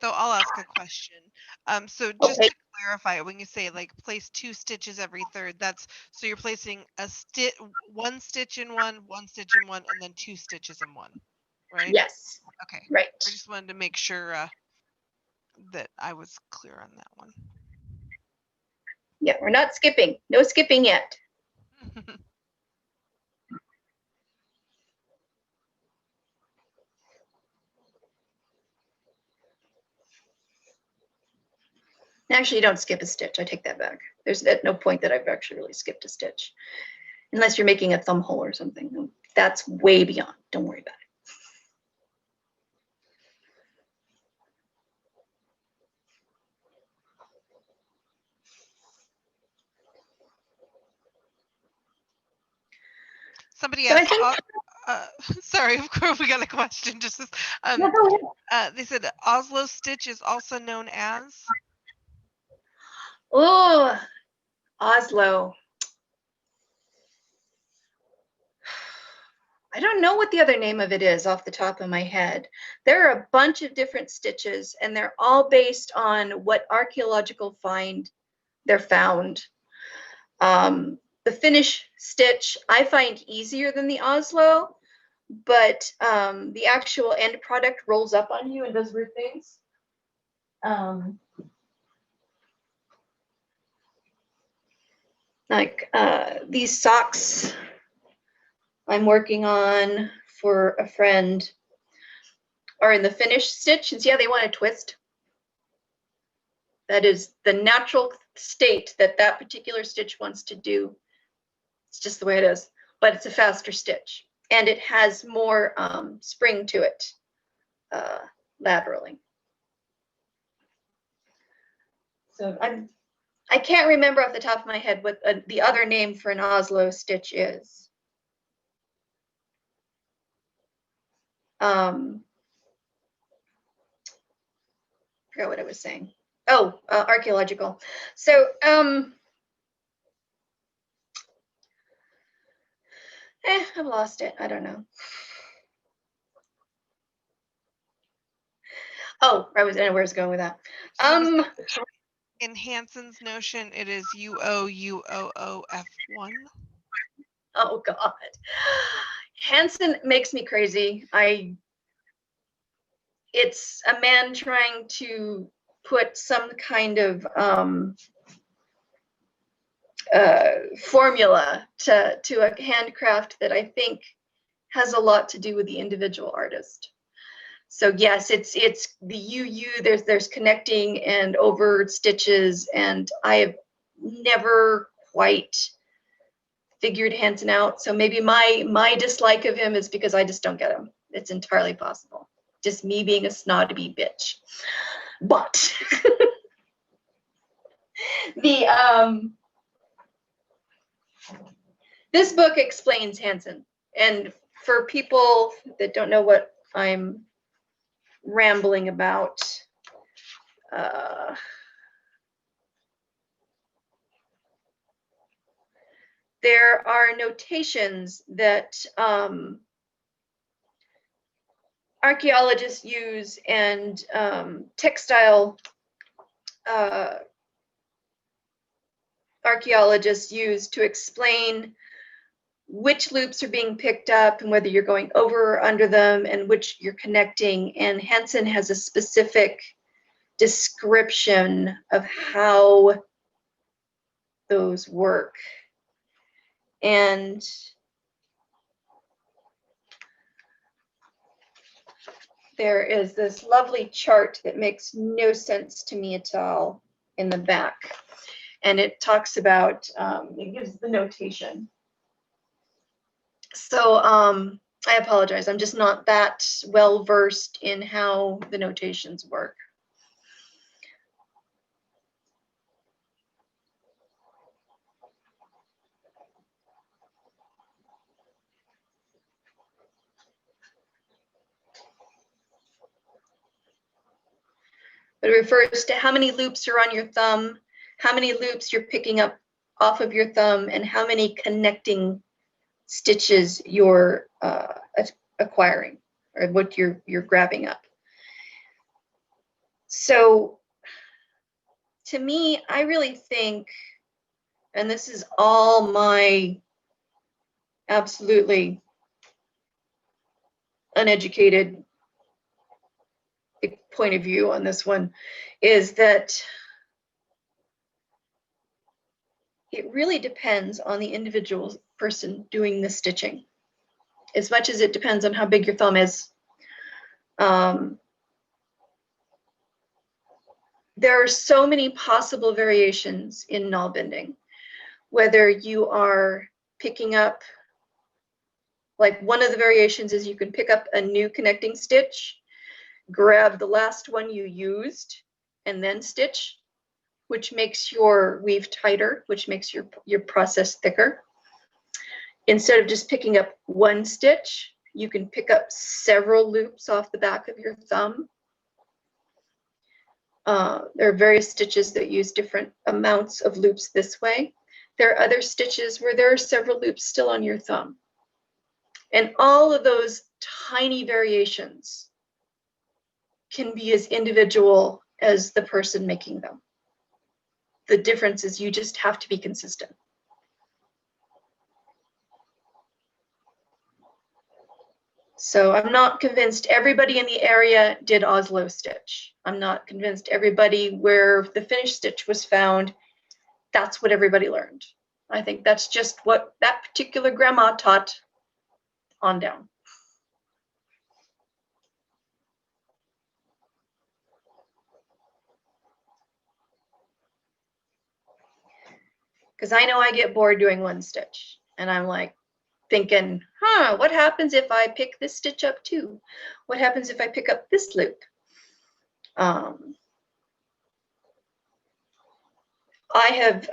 So I'll ask a question. So just Okay. to clarify, when you say like place 2 stitches every third, that's so you're placing a stitch, 1 stitch in one, 1 stitch in one, and then 2 stitches in one, right? Yes. Okay. Right. I just wanted to make sure that I was clear on that one. Yeah, we're not skipping. No skipping yet. Actually, you don't skip a stitch. I take that back. There's at no point that I've actually really skipped a stitch. Unless you're making a thumb hole or something. That's way beyond. Don't worry about it. somebody But I asked, think, sorry, of course we got a question. Just this, no, go ahead. they said Oslo stitch is also known as. Oh, Oslo. I don't know what the other name of it is off the top of my head. There are a bunch of different stitches, and they're all based on what archaeological find they're found. The Finnish stitch I find easier than the Oslo, but the actual end product rolls up on you and does weird things. Like these socks I'm working on for a friend are in the Finnish stitch, and yeah, they want to twist. That is the natural state that that particular stitch wants to do. It's just the way it is, but it's a faster stitch, and it has more spring to it laterally. So I can't remember off the top of my head what the other name for an Oslo stitch is. Forgot what I was saying. Oh, archaeological. So I've lost it. I don't know. Oh, I know where I was going with that. In Hansen's notion, it is UOUOOF1. Oh God, Hansen makes me crazy. It's a man trying to put some kind of formula to a handcraft that I think has a lot to do with the individual artist. So yes, it's the UU. There's connecting and over stitches, and I have never quite figured Hansen out. So maybe my dislike of him is because I just don't get him. It's entirely possible. Just me being a snotty bitch. But this book explains Hansen, and for people that don't know what I'm rambling about, there are notations that archaeologists use and textile archaeologists use to explain which loops are being picked up and whether you're going over or under them and which you're connecting. And Hansen has a specific description of how those work. And there is this lovely chart that makes no sense to me at all in the back. And it talks about, it gives the notation. So I apologize. I'm just not that well versed in how the notations work. It refers to how many loops are on your thumb, how many loops you're picking up off of your thumb, and how many connecting stitches you're acquiring, or what you're grabbing up. So to me, I really think, and this is all my absolutely uneducated point of view on this one, is that it really depends on the individual person doing the stitching, as much as it depends on how big your thumb is. There are so many possible variations in Nalbinding, whether you are picking up, like one of the variations is you can pick up a new connecting stitch, grab the last one you used, and then stitch, which makes your weave tighter, which makes your process thicker. instead of just picking up one stitch, you can pick up several loops off the back of your thumb. There are various stitches that use different amounts of loops this way. There are other stitches where there are several loops still on your thumb. And all of those tiny variations can be as individual as the person making them. The difference is you just have to be consistent. So I'm not convinced everybody in the area did Oslo stitch. I'm not convinced everybody where the finished stitch was found, that's what everybody learned. I think that's just what that particular grandma taught on down. Because I know I get bored doing one stitch, and I'm like thinking, what happens if I pick this stitch up too? What happens if I pick up this loop? I have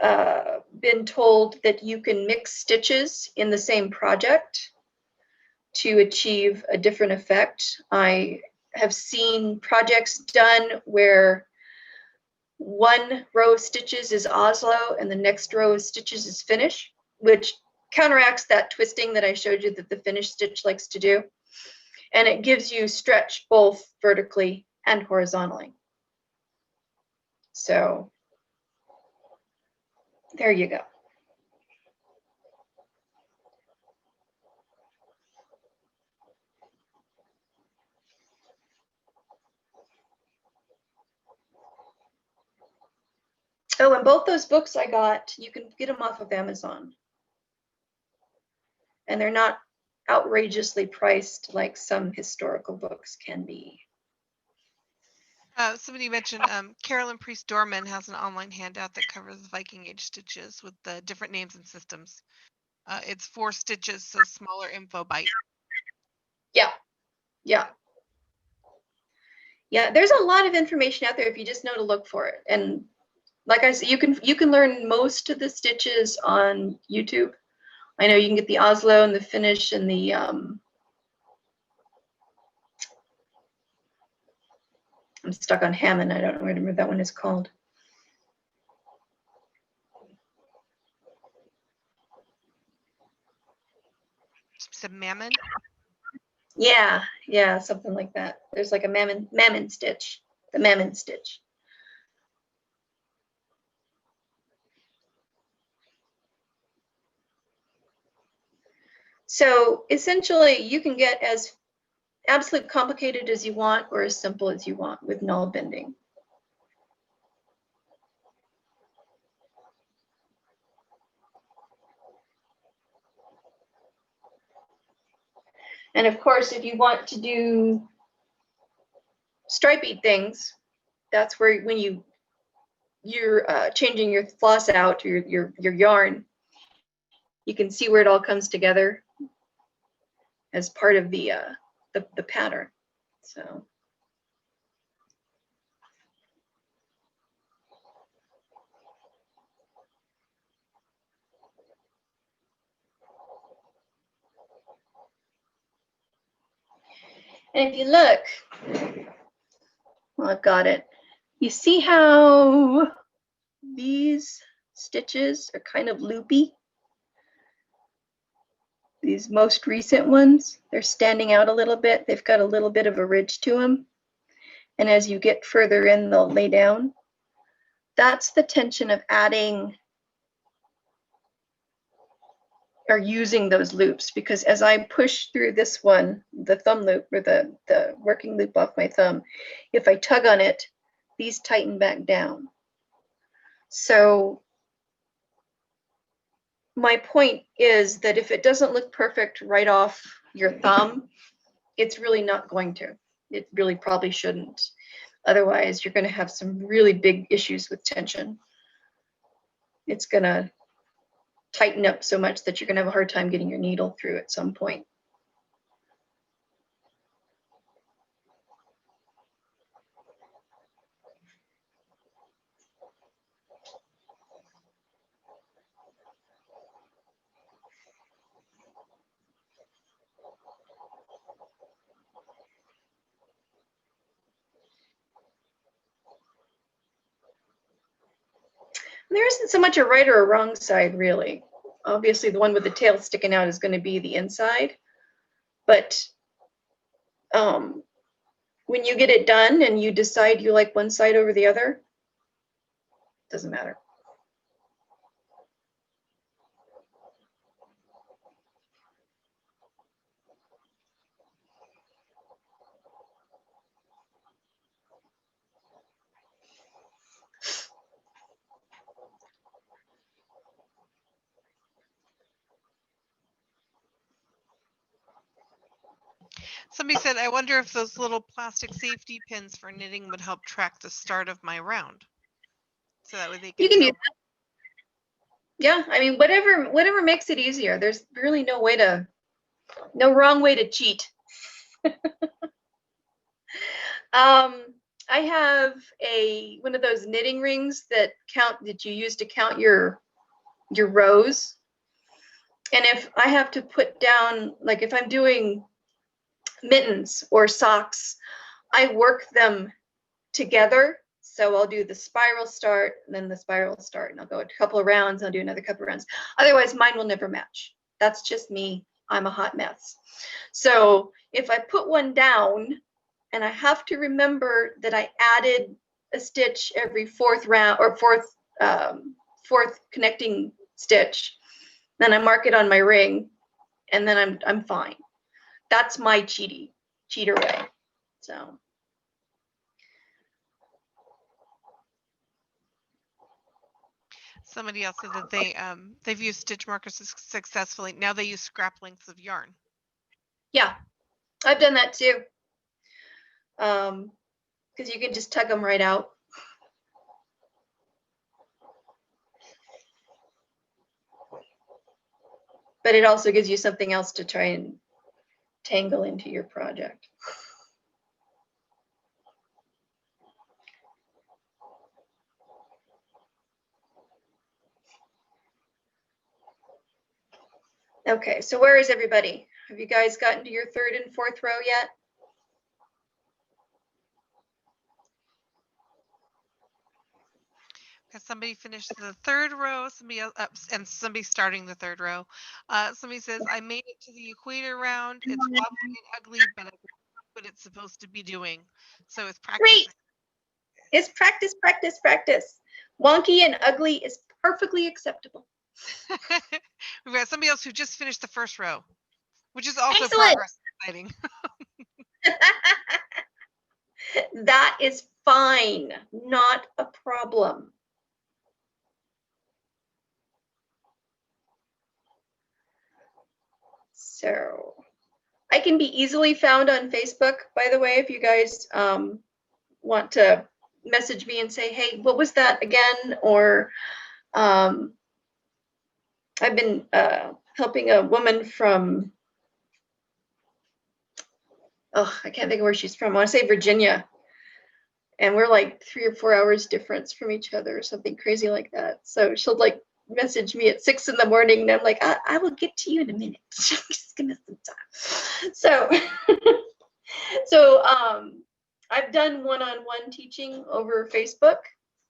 been told that you can mix stitches in the same project to achieve a different effect. I have seen projects done where one row of stitches is Oslo and the next row of stitches is finish, which counteracts that twisting that I showed you that the finish stitch likes to do. And it gives you stretch both vertically and horizontally. So there you go. Oh, and both those books I got, you can get them off of Amazon. And they're not outrageously priced like some historical books can be. Somebody mentioned Carolyn Priest Dorman has an online handout that covers Viking Age stitches with the different names and systems. It's 4 stitches, so smaller info bite. Yeah, yeah. Yeah, there's a lot of information out there if you just know to look for it. And like I said, you can learn most of the stitches on YouTube. I know you can get the Oslo and the finish and the I'm stuck on Hammond. I don't know what that one is called. Some Mammon? Yeah, yeah, something like that. There's like a Mammon stitch, the Mammon stitch. So essentially, you can get as absolutely complicated as you want or as simple as you want with Nalbinding. And of course, if you want to do stripey things, that's where when you're changing your floss out, your yarn, you can see where it all comes together as part of the pattern. So. And if you look, well, I've got it. You see how these stitches are kind of loopy? These most recent ones, they're standing out a little bit. They've got a little bit of a ridge to them. And as you get further in, they'll lay down. That's the tension of adding or using those loops, because as I push through this one, the thumb loop or the working loop off my thumb, if I tug on it, these tighten back down. So my point is that if it doesn't look perfect right off your thumb, it's really not going to. It really probably shouldn't. Otherwise, you're going to have some really big issues with tension. It's going to tighten up so much that you're going to have a hard time getting your needle through at some point. There isn't so much a right or a wrong side, really. Obviously, the one with the tail sticking out is going to be the inside. But when you get it done and you decide you like one side over the other, it doesn't matter. Somebody said, I wonder if those little plastic safety pins for knitting would help track the start of my round. So that way they can You can tell. use that. Yeah, I mean, whatever makes it easier. There's really no wrong way to cheat. I have one of those knitting rings that you use to count your rows. And if I have to put down, like if I'm doing mittens or socks, I work them together. So I'll do the spiral start, and then the spiral start, and I'll go a couple of rounds, I'll do another couple of rounds. Otherwise, mine will never match. That's just me. I'm a hot mess. So if I put one down, and I have to remember that I added a stitch every fourth round or fourth connecting stitch, then I mark it on my ring, and then I'm fine. That's my cheater way. So. Somebody else said that they've used stitch markers successfully. Now they use scrap lengths of yarn. Yeah, I've done that too. Because you can just tug them right out. But it also gives you something else to try and tangle into your project. Okay, so where is everybody? Have you guys gotten to your third and fourth row yet? Because somebody finished the third row, somebody else, and somebody starting the third row. Somebody says, I made it to the equator round. It's wobbly and ugly, but I know what it's supposed to be doing. So it's practice. Great. It's practice, practice, practice. Wonky and ugly is perfectly acceptable. We've got somebody else who just finished the first row, which is also Excellent. progress exciting. That is fine, not a problem. So I can be easily found on Facebook, by the way, if you guys want to message me and say, hey, what was that again? Or I've been helping a woman from, I can't think of where she's from. I want to say Virginia. And we're like 3 or 4 hours difference from each other or something crazy like that. So she'll like message me at 6 in the morning, and I'm like, I will get to you in a minute. Just give me some time. So I've done one-on-one teaching over Facebook.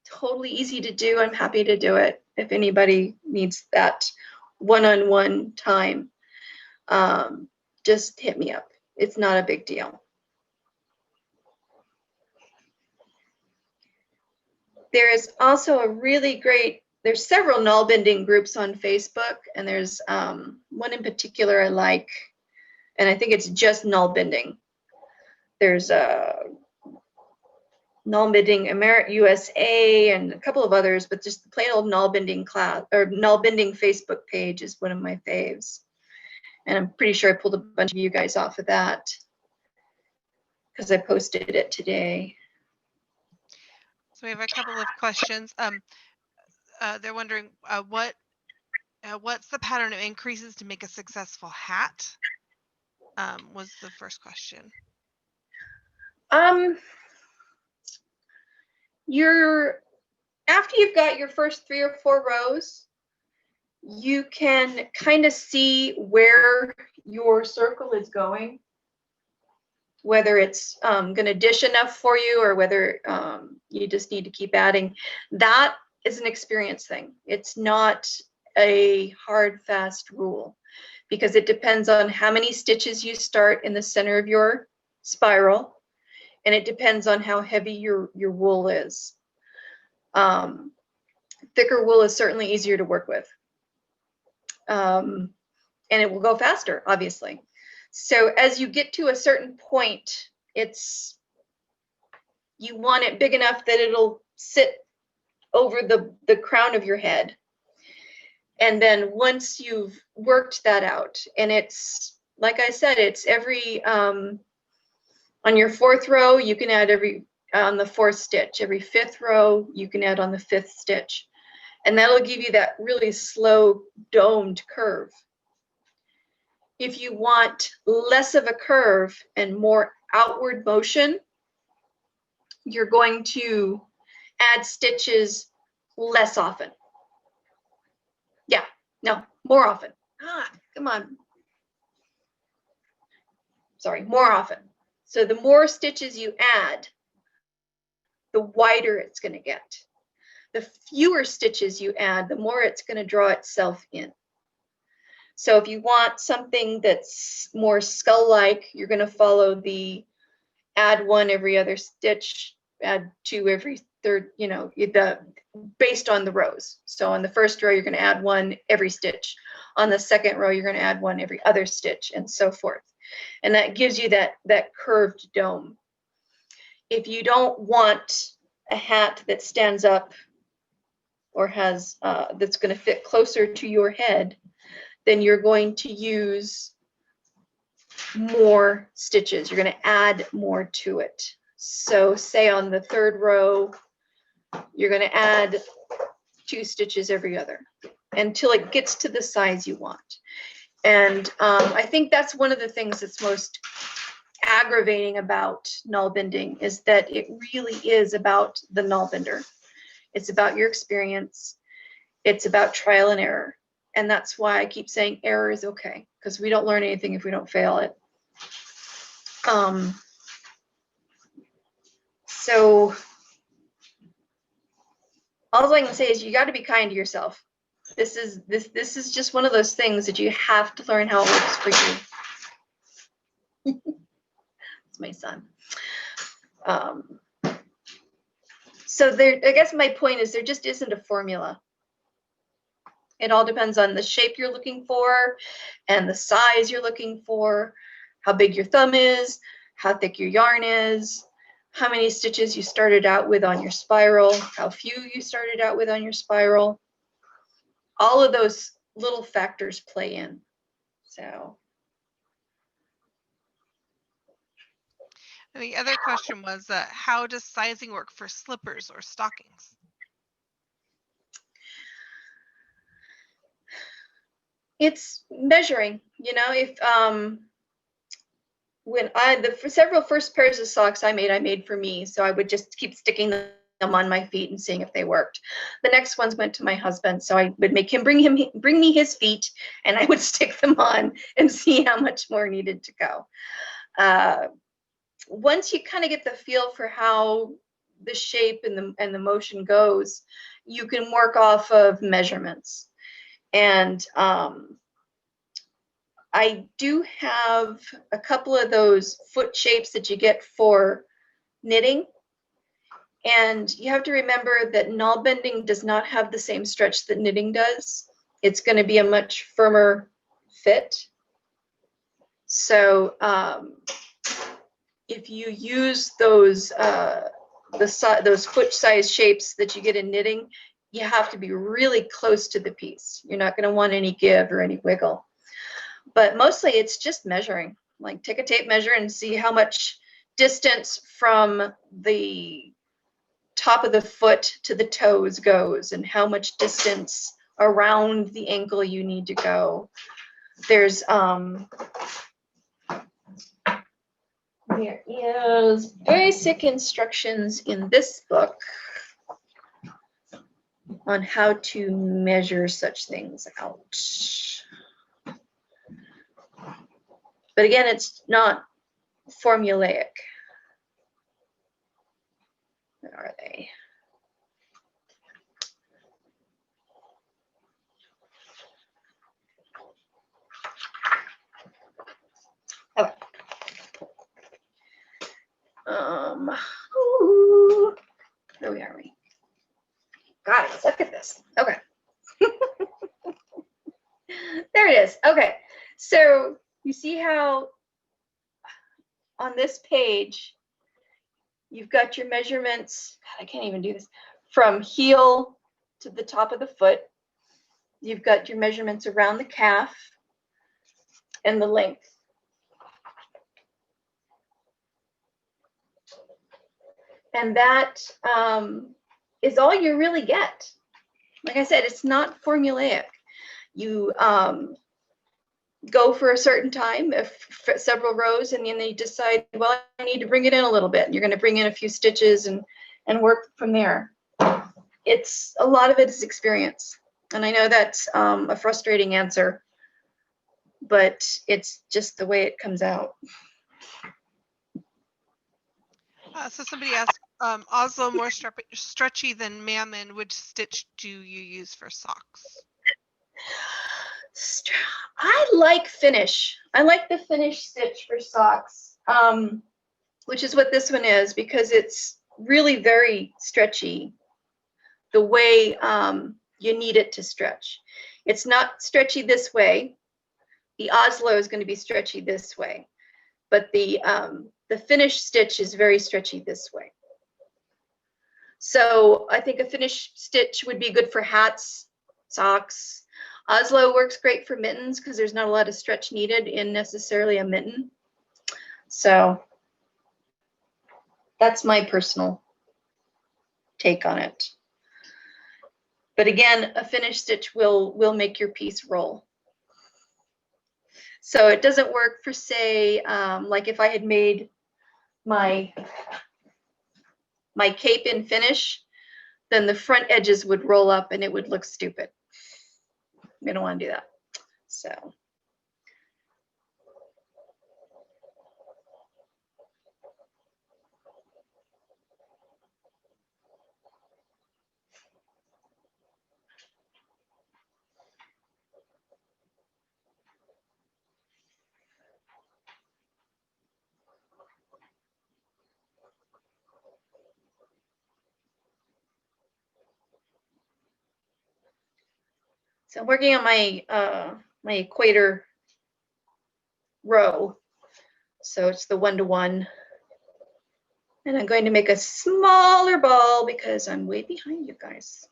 Totally easy to do. I'm happy to do it if anybody needs that one-on-one time. Just hit me up. It's not a big deal. There is also a really great, there's several Nalbinding groups on Facebook, and there's one in particular I like, and I think it's just Nalbinding. There's Nalbinding USA and a couple of others, but just the plain old Nalbinding class or Nalbinding Facebook page is one of my faves. And I'm pretty sure I pulled a bunch of you guys off of that because I posted it today. So we have a couple of questions. They're wondering what's the pattern of increases to make a successful hat? Was the first question. After you've got your first 3 or 4 rows, you can kind of see where your circle is going, whether it's going to dish enough for you or whether you just need to keep adding. That is an experience thing. It's not a hard, fast rule, because it depends on how many stitches you start in the center of your spiral, and it depends on how heavy your wool is. Thicker wool is certainly easier to work with. And it will go faster, obviously. So as you get to a certain point, you want it big enough that it'll sit over the crown of your head. And then once you've worked that out, and it's, like I said, it's every, on your 4th row, you can add on the 4th stitch. Every 5th row, you can add on the 5th stitch. And that'll give you that really slow domed curve. If you want less of a curve and more outward motion, you're going to add stitches less often. Yeah, no, more often. Come on. Sorry, more often. So the more stitches you add, the wider it's going to get. The fewer stitches you add, the more it's going to draw itself in. So if you want something that's more skull-like, you're going to follow the add 1 every other stitch, add 2 every third, you know, based on the rows. So on the 1st row, you're going to add 1 every stitch. On the 2nd row, you're going to add 1 every other stitch, and so forth. And that gives you that curved dome. If you don't want a hat that stands up or has that's going to fit closer to your head, then you're going to use more stitches. You're going to add more to it. So say on the 3rd row, you're going to add 2 stitches every other until it gets to the size you want. And I think that's one of the things that's most aggravating about Nalbinding, is that it really is about the Nalbinder. It's about your experience. It's about trial and error. And that's why I keep saying error is okay, because we don't learn anything if we don't fail it. So all I can say is you got to be kind to yourself. This is just one of those things that you have to learn how it works for you. It's my son. So there, I guess my point is there just isn't a formula. It all depends on the shape you're looking for and the size you're looking for, how big your thumb is, how thick your yarn is, how many stitches you started out with on your spiral, how few you started out with on your spiral. All of those little factors play in. So. The other question was, how does sizing work for slippers or stockings? It's measuring, you know, if when the several first pairs of socks I made for me, so I would just keep sticking them on my feet and seeing if they worked. The next ones went to my husband, so I would make him bring me his feet, and I would stick them on and see how much more needed to go. Once you kind of get the feel for how the shape and the motion goes, you can work off of measurements. And I do have a couple of those foot shapes that you get for knitting. And you have to remember that Nalbinding does not have the same stretch that knitting does. It's going to be a much firmer fit. So if you use those foot size shapes that you get in knitting, you have to be really close to the piece. You're not going to want any give or any wiggle. But mostly it's just measuring. Like take a tape measure and see how much distance from the top of the foot to the toes goes, and how much distance around the ankle you need to go. There's there is basic instructions in this book on how to measure such things out. But again, it's not formulaic. Where are they? God, I suck at this. Okay. There it is. Okay. So you see how on this page, you've got your measurements. God, I can't even do this. From heel to the top of the foot. You've got your measurements around the calf and the length. And that is all you really get. Like I said, it's not formulaic. You go for a certain time, several rows, and then you decide, well, I need to bring it in a little bit. You're going to bring in a few stitches and work from there. It's a lot of it is experience. And I know that's a frustrating answer, but it's just the way it comes out. So somebody asked, Oslo more stretchy than Mammon. Which stitch do you use for socks? I like finish. I like the finish stitch for socks, which is what this one is, because it's really very stretchy the way you need it to stretch. It's not stretchy this way. The Oslo is going to be stretchy this way, but the finish stitch is very stretchy this way. So I think a finish stitch would be good for hats, socks. Oslo works great for mittens because there's not a lot of stretch needed in necessarily a mitten. So that's my personal take on it. But again, a finish stitch will make your piece roll. So it doesn't work for, say, like if I had made my cape in finish, then the front edges would roll up and it would look stupid. We don't want to do that. So. So I'm working on my my equator row. So it's the 1-to-1. And I'm going to make a smaller ball because I'm way behind you guys.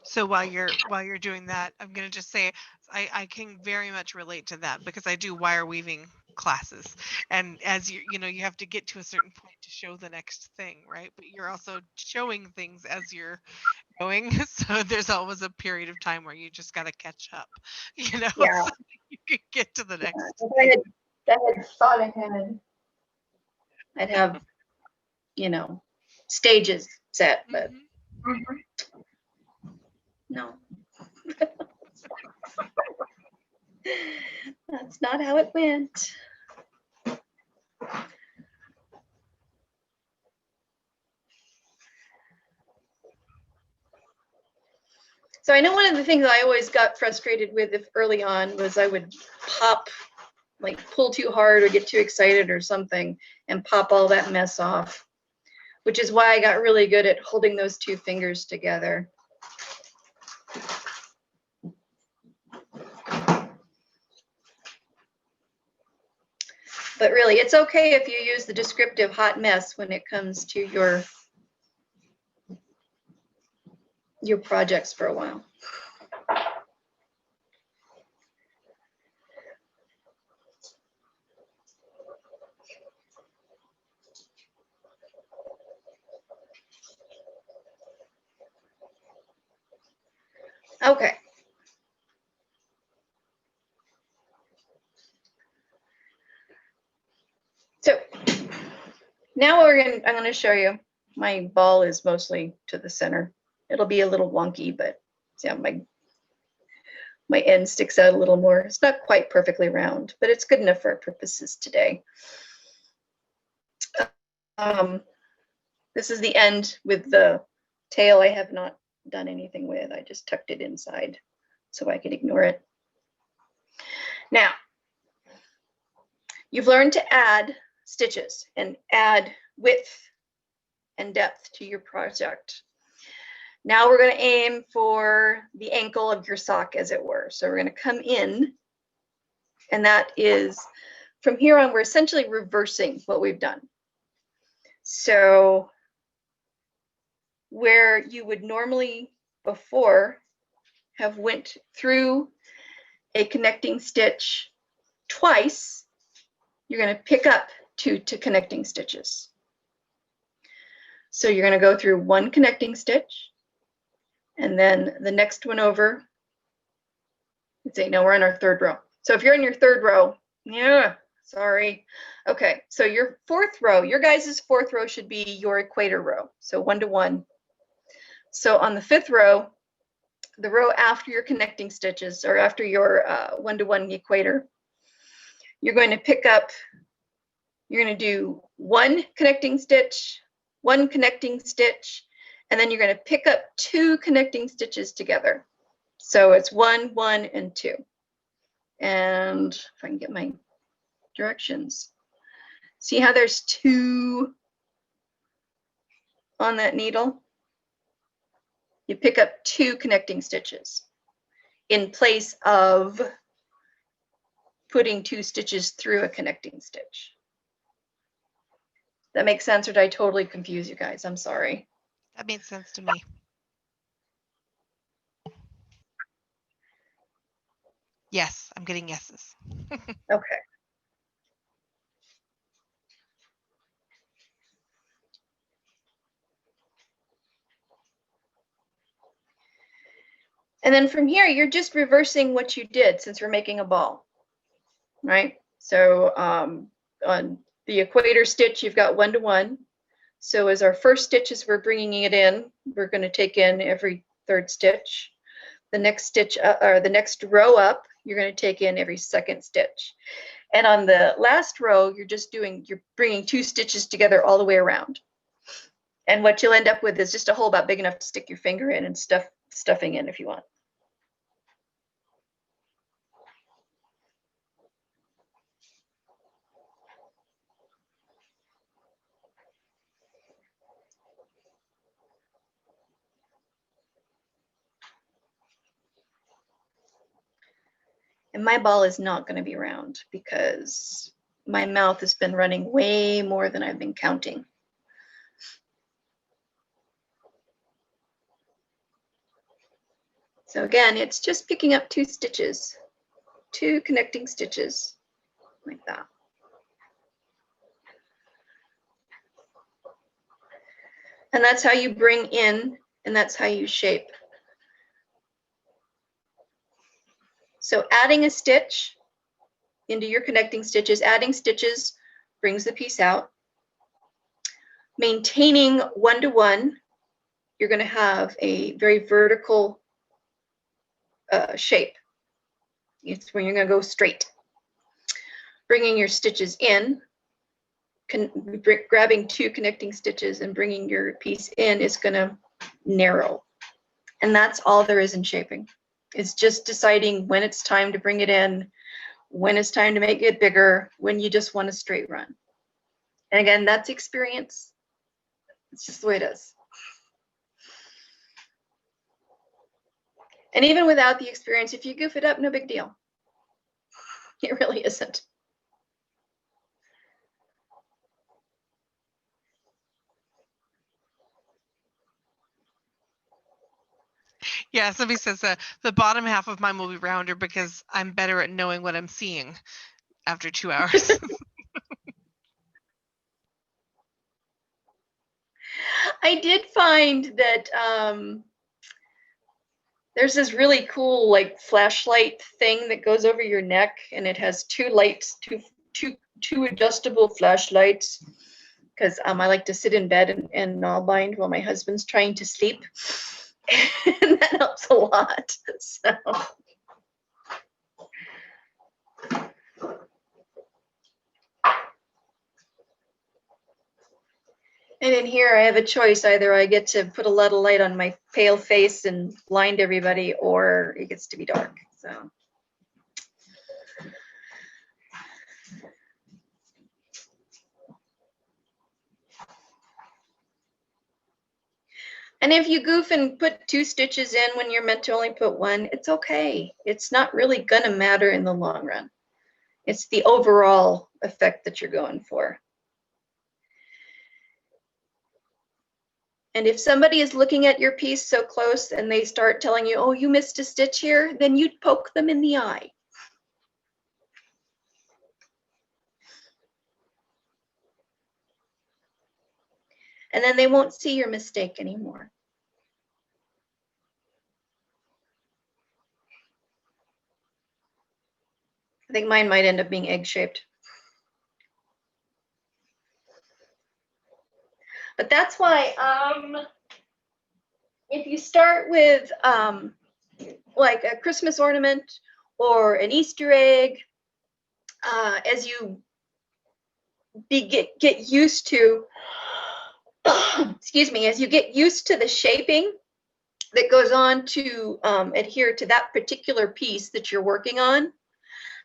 So while you're doing that, I'm going to just say I can very much relate to that because I do wire weaving classes, and as you have to get to a certain point to show the next thing, right? But you're also showing things as you're going, so there's always a period of time where you just got to catch up, Yeah. so you can get to the next If I had thought ahead, I'd have, stages set, but no. That's not how it went. So I know one of the things I always got frustrated with early on was I would pop, like pull too hard or get too excited or something and pop all that mess off, which is why I got really good at holding those two fingers together. But really, it's okay if you use the descriptive hot mess when it comes to your projects for a while. Okay. So Now I'm going to show you. My ball is mostly to the center. It'll be a little wonky, but yeah, my end sticks out a little more. It's not quite perfectly round, but it's good enough for our purposes today. This is the end with the tail I have not done anything with. I just tucked it inside so I could ignore it. Now, you've learned to add stitches and add width and depth to your project. Now we're going to aim for the ankle of your sock, as it were. So we're going to come in, and that is, from here on, we're essentially reversing what we've done. So where you would normally before have went through a connecting stitch twice, you're going to pick up two connecting stitches. So you're going to go through one connecting stitch, and then the next one over. Let's say, no, we're in our third row. So if you're in your third row, yeah, sorry. Okay, so your fourth row, your guys' fourth row should be your equator row. So 1 to 1. So on the fifth row, the row after your connecting stitches, or after your 1 to 1 equator, you're going to pick up, you're going to do one connecting stitch, and then you're going to pick up two connecting stitches together. So it's 1, 1, and 2. And if I can get my directions, see how there's 2 on that needle? You pick up 2 connecting stitches in place of putting 2 stitches through a connecting stitch. That makes sense, or did I totally confuse you guys? I'm sorry. That made sense to me. Yes, I'm getting yeses. Okay. And then from here, you're just reversing what you did since we're making a ball, right? So on the equator stitch, you've got 1 to 1. So as our first stitch, as we're bringing it in, we're going to take in every third stitch. The next stitch, or the next row up, you're going to take in every second stitch. And on the last row, you're bringing 2 stitches together all the way around. And what you'll end up with is just a hole about big enough to stick your finger in and stuffing in if you want. And my ball is not going to be round because my mouth has been running way more than I've been counting. So again, it's just picking up 2 stitches, 2 connecting stitches, like that. And that's how you bring in, and that's how you shape. So adding a stitch into your connecting stitches, adding stitches brings the piece out. Maintaining 1 to 1, you're going to have a very vertical shape. It's when you're going to go straight. Bringing your stitches in, grabbing 2 connecting stitches and bringing your piece in is going to narrow. And that's all there is in shaping. It's just deciding when it's time to bring it in, when it's time to make it bigger, when you just want a straight run. And again, that's experience. It's just the way it is. And even without the experience, if you goof it up, no big deal. It really isn't. Yeah, somebody says the bottom half of mine will be rounder because I'm better at knowing what I'm seeing after 2 hours. I did find that there's this really cool like flashlight thing that goes over your neck, and it has 2 lights, two adjustable flashlights. because I like to sit in bed and Nalbind while my husband's trying to sleep. And that helps a lot. So. And in here, I have a choice. Either I get to put a lot of light on my pale face and blind everybody, or it gets to be dark. So. And if you goof and put 2 stitches in when you're meant to only put 1, it's okay. It's not really gonna matter in the long run. It's the overall effect that you're going for. And if somebody is looking at your piece so close and they start telling you, oh, you missed a stitch here, then you'd poke them in the eye. And then they won't see your mistake anymore. I think mine might end up being egg-shaped. But that's why if you start with like a Christmas ornament or an Easter egg, as you get used to, excuse me, as you get used to the shaping that goes on to adhere to that particular piece that you're working on,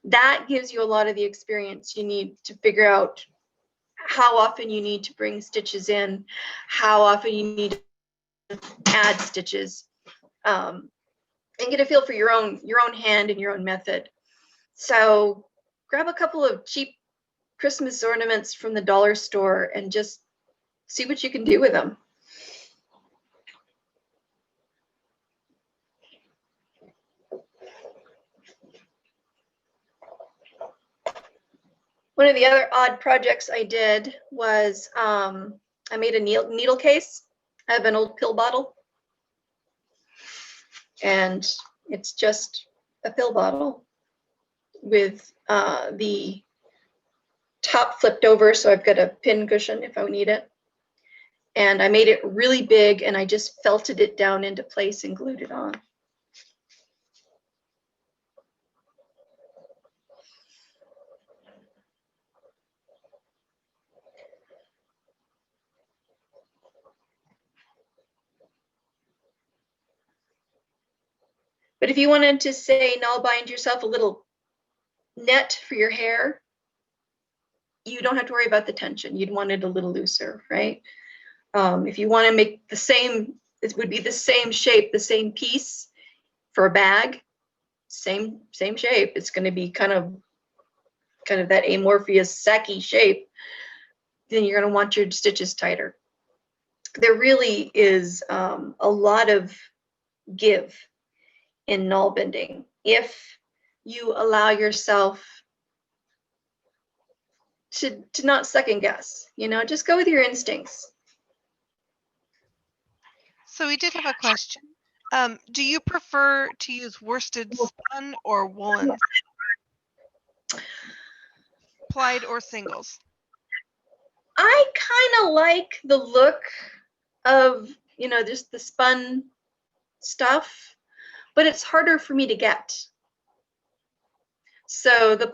that gives you a lot of the experience you need to figure out how often you need to bring stitches in, how often you need to add stitches, and get a feel for your own hand and your own method. So grab a couple of cheap Christmas ornaments from the dollar store and just see what you can do with them. One of the other odd projects I did was I made a needle case. I have an old pill bottle, and it's just a pill bottle with the top flipped over, so I've got a pin cushion if I need it. And I made it really big, and I just felted it down into place and glued it on. But if you wanted to say, Nalbind yourself a little net for your hair, you don't have to worry about the tension. You'd want it a little looser, right? If you want to make the same, it would be the same shape, the same piece for a bag, same shape. It's going to be kind of that amorphous, sacky shape. Then you're going to want your stitches tighter. There really is a lot of give in Nalbinding if you allow yourself to not second guess, just go with your instincts. So we did have a question. Do you prefer to use worsted spun or woolen? Plied or singles? I kind of like the look of, just the spun stuff, but it's harder for me to get. So the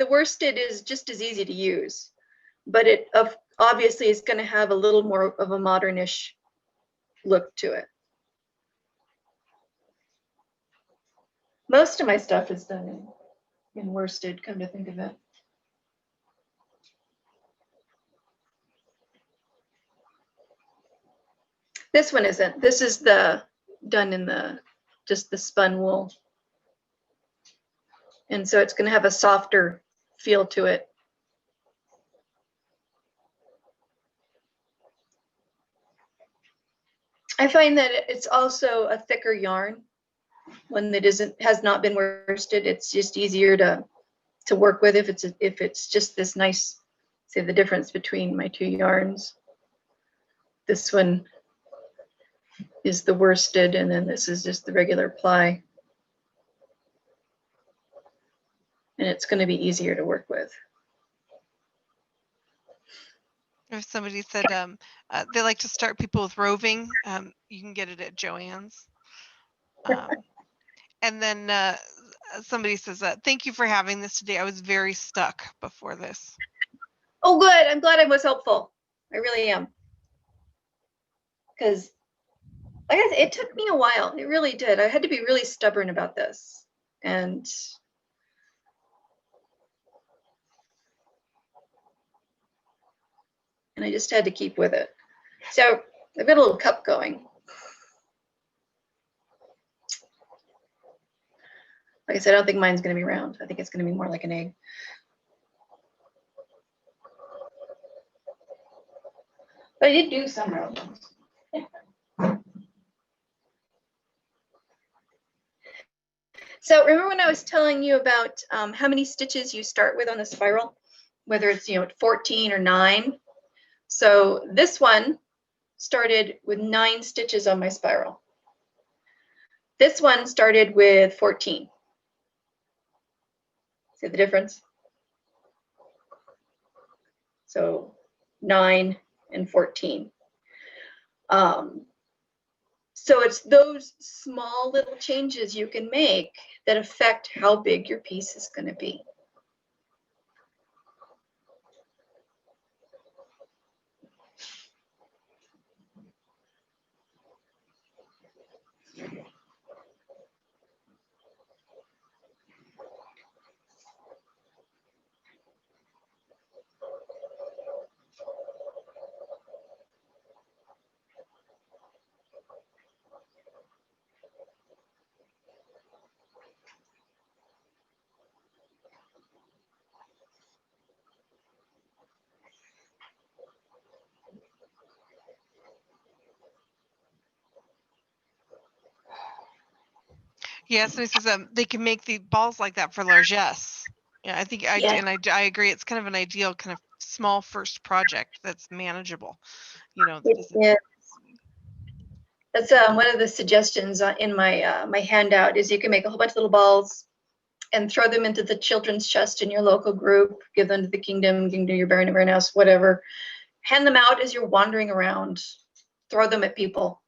worsted is just as easy to use, but it obviously is going to have a little more of a modernish look to it. Most of my stuff is done in worsted, come to think of it. This one isn't. This is done in just the spun wool. And so it's going to have a softer feel to it. I find that it's also a thicker yarn. One that has not been worsted. It's just easier to work with if it's just this nice. See the difference between my 2 yarns. This one is the worsted, and then this is just the regular ply. And it's going to be easier to work with. If somebody said they like to start people with roving, you can get it at Joann's. And then somebody says, thank you for having this today. I was very stuck before this. Oh, good. I'm glad I was helpful. I really am. Because, like I said, it took me a while. It really did. I had to be really stubborn about this. And I just had to keep with it. So I've got a little cup going. Like I said, I don't think mine's going to be round. I think it's going to be more like an egg. But I did do some round ones. So remember when I was telling you about how many stitches you start with on the spiral, whether it's 14 or 9. So this one started with 9 stitches on my spiral. This one started with 14. See the difference? So 9 and 14. So it's those small little changes you can make that affect how big your piece is going to be. Yeah, so he says they can make the balls like that for largesse. Yeah, I think I agree. It's kind of an ideal kind of small first project that's manageable. That's one of the suggestions in my my handout is you can make a whole bunch of little balls and throw them into the children's chest in your local group, give them to the kingdom, you can do your bear in a bear house, whatever. Hand them out as you're wandering around. Throw them at people.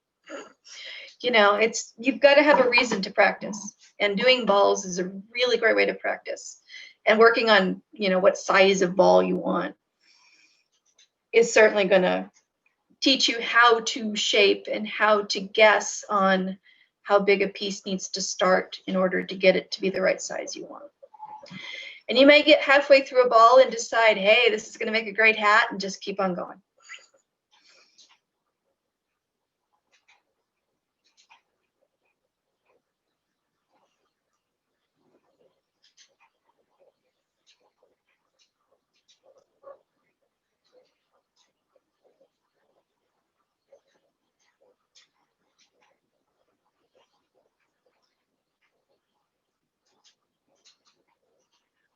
You've got to have a reason to practice. And doing balls is a really great way to practice. And working on, what size of ball you want is certainly going to teach you how to shape and how to guess on how big a piece needs to start in order to get it to be the right size you want. And you may get halfway through a ball and decide, hey, this is going to make a great hat, and just keep on going.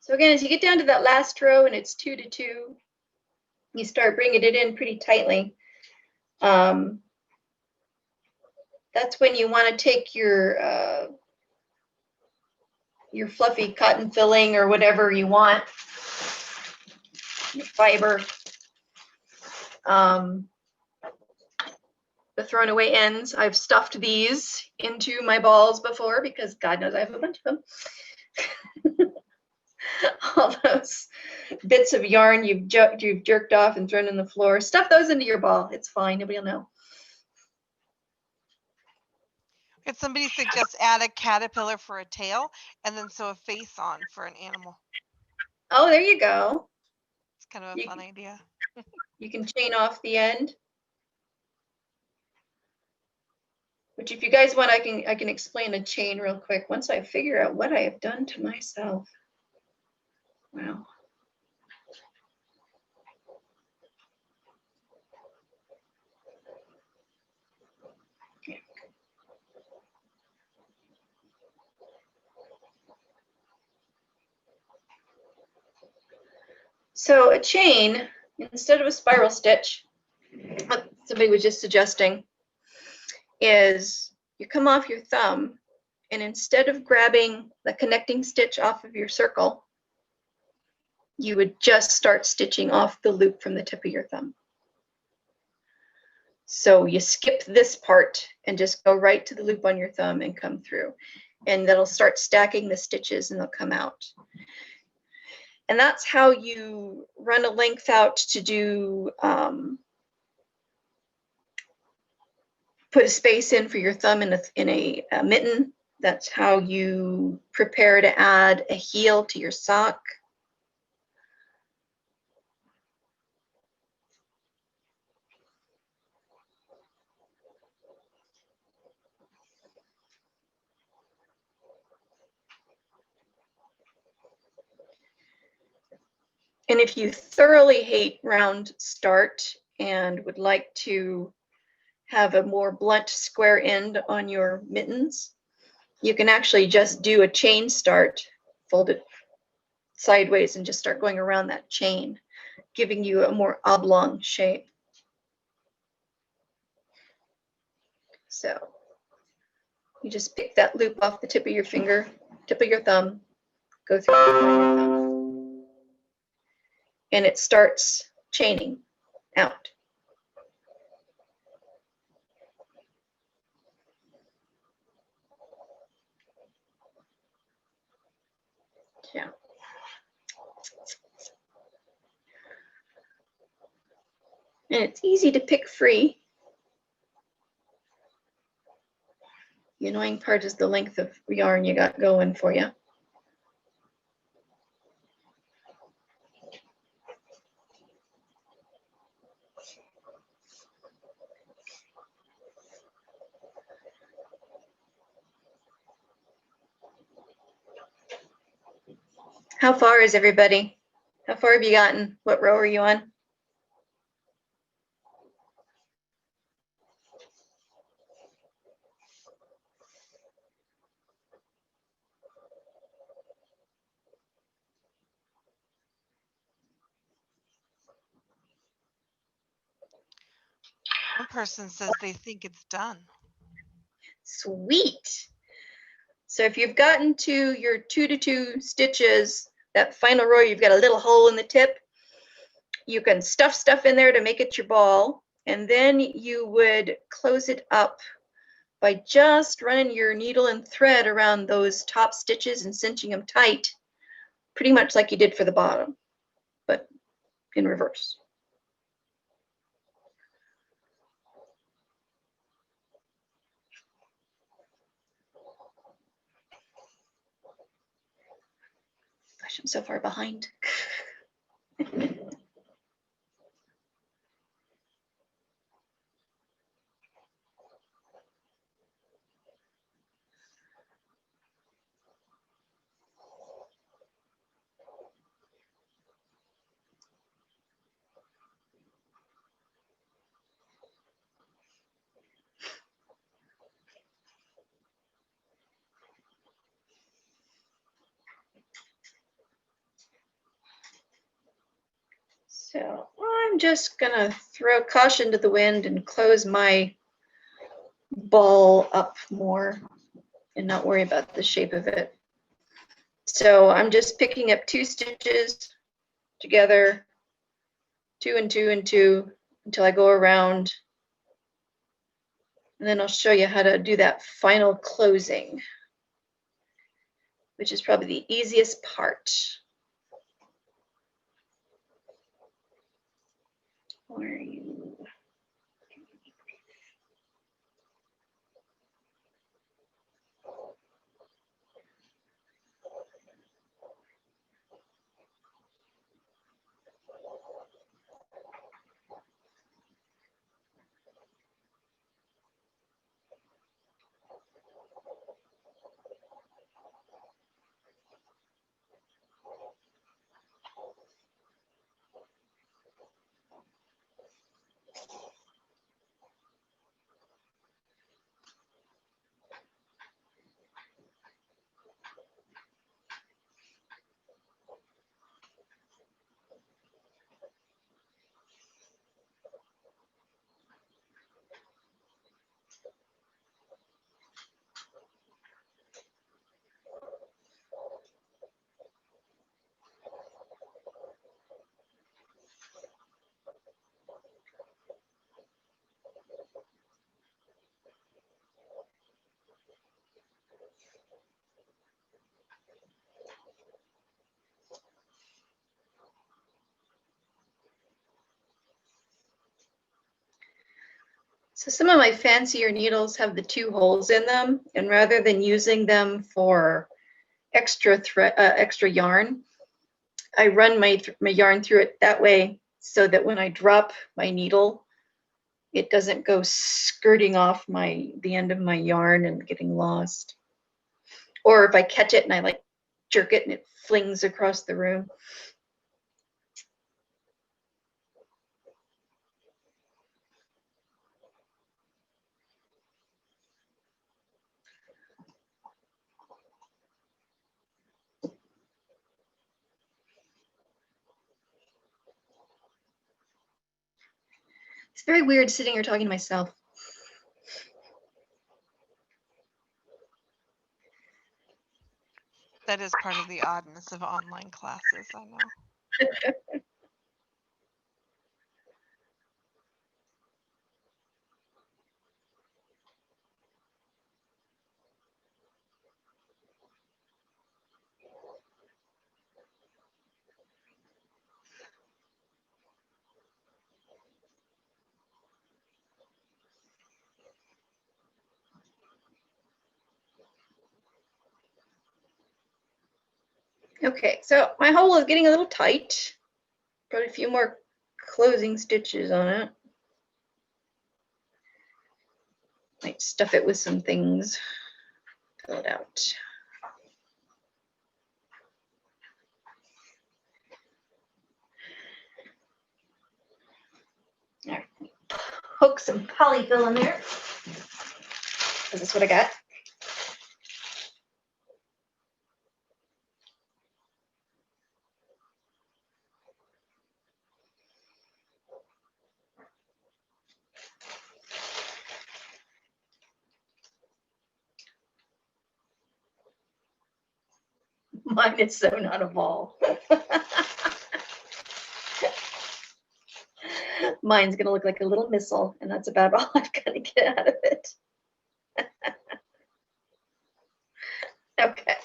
So again, as you get down to that last row and it's 2 to 2, you start bringing it in pretty tightly. That's when you want to take your fluffy cotton filling or whatever you want, your fiber, the thrown away ends. I've stuffed these into my balls before because God knows I have a bunch of them. All those bits of yarn you've jerked off and thrown in the floor, stuff those into your ball. It's fine. Nobody will know. Could somebody suggest add a caterpillar for a tail and then sew a face on for an animal? Oh, there you go. It's kind of a fun idea. You can chain off the end. Which, if you guys want, I can explain a chain real quick once I figure out what I have done to myself. Wow. Okay. So a chain, instead of a spiral stitch, what somebody was just suggesting, is you come off your thumb, and instead of grabbing the connecting stitch off of your circle, you would just start stitching off the loop from the tip of your thumb. So you skip this part and just go right to the loop on your thumb and come through. And that'll start stacking the stitches and they'll come out. And that's how you run a length out to do, put a space in for your thumb in a mitten. That's how you prepare to add a heel to your sock. And if you thoroughly hate round start and would like to have a more blunt square end on your mittens, you can actually just do a chain start, fold it sideways and just start going around that chain, giving you a more oblong shape. So you just pick that loop off the tip of your finger, tip of your thumb, go through the tip of your thumb, and it starts chaining out. Yeah. And it's easy to pick free. The annoying part is the length of yarn you got going for you. How far is everybody? How far have you gotten? What row are you on? One person says they think it's done. Sweet. So if you've gotten to your 2 to 2 stitches, that final row, you've got a little hole in the tip. You can stuff stuff in there to make it your ball. And then you would close it up by just running your needle and thread around those top stitches and cinching them tight, pretty much like you did for the bottom, but in reverse. Gosh, I'm so far behind. So I'm just gonna throw caution to the wind and close my ball up more and not worry about the shape of it. So I'm just picking up 2 stitches together, 2 and 2 and 2 until I go around. And then I'll show you how to do that final closing, which is probably the easiest part. Where are you? So some of my fancier needles have the 2 holes in them, and rather than using them for extra yarn, I run my yarn through it that way so that when I drop my needle, it doesn't go skirting off the end of my yarn and getting lost. Or if I catch it and I like jerk it and it flings across the room. It's very weird sitting here talking to myself. That is part of the oddness of online classes, I know. Okay, so my hole is getting a little tight. Put a few more closing stitches on it. Might stuff it with some things. Fill it out. All right. Hook some polyfill in there. This is what I got. Mine is so not a ball. Mine's gonna look like a little missile, and that's about all I'm gonna get out of it. Okay.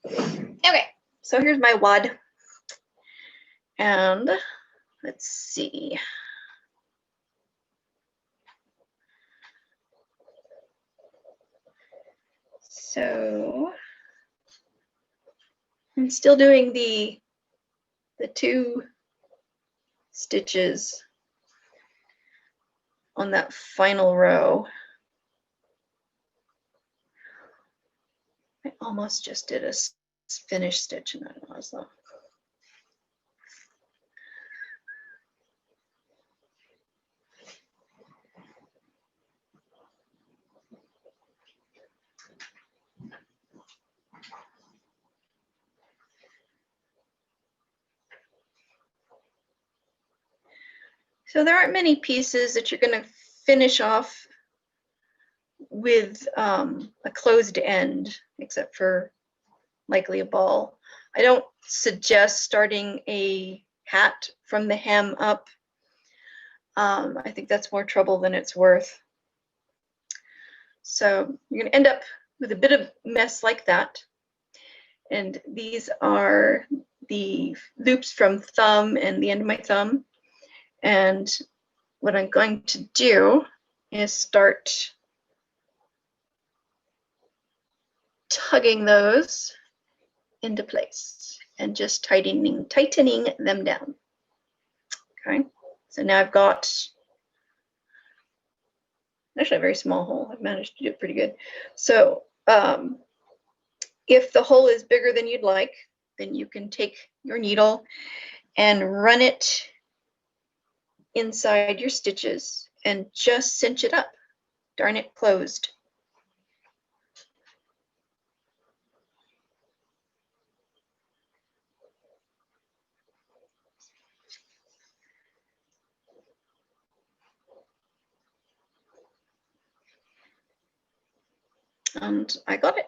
Okay, so here's my wad. And let's see. So I'm still doing the 2 stitches on that final row. I almost just did a finish stitch in that Oslo. So there aren't many pieces that you're going to finish off with a closed end, except for likely a ball. I don't suggest starting a hat from the hem up. I think that's more trouble than it's worth. So you're going to end up with a bit of mess like that. And these are the loops from thumb and the end of my thumb. And what I'm going to do is start tugging those into place and just tightening them down. Okay, so now I've got actually a very small hole. I've managed to do it pretty good. So if the hole is bigger than you'd like, then you can take your needle and run it inside your stitches and just cinch it up. Darn it closed. And I got it.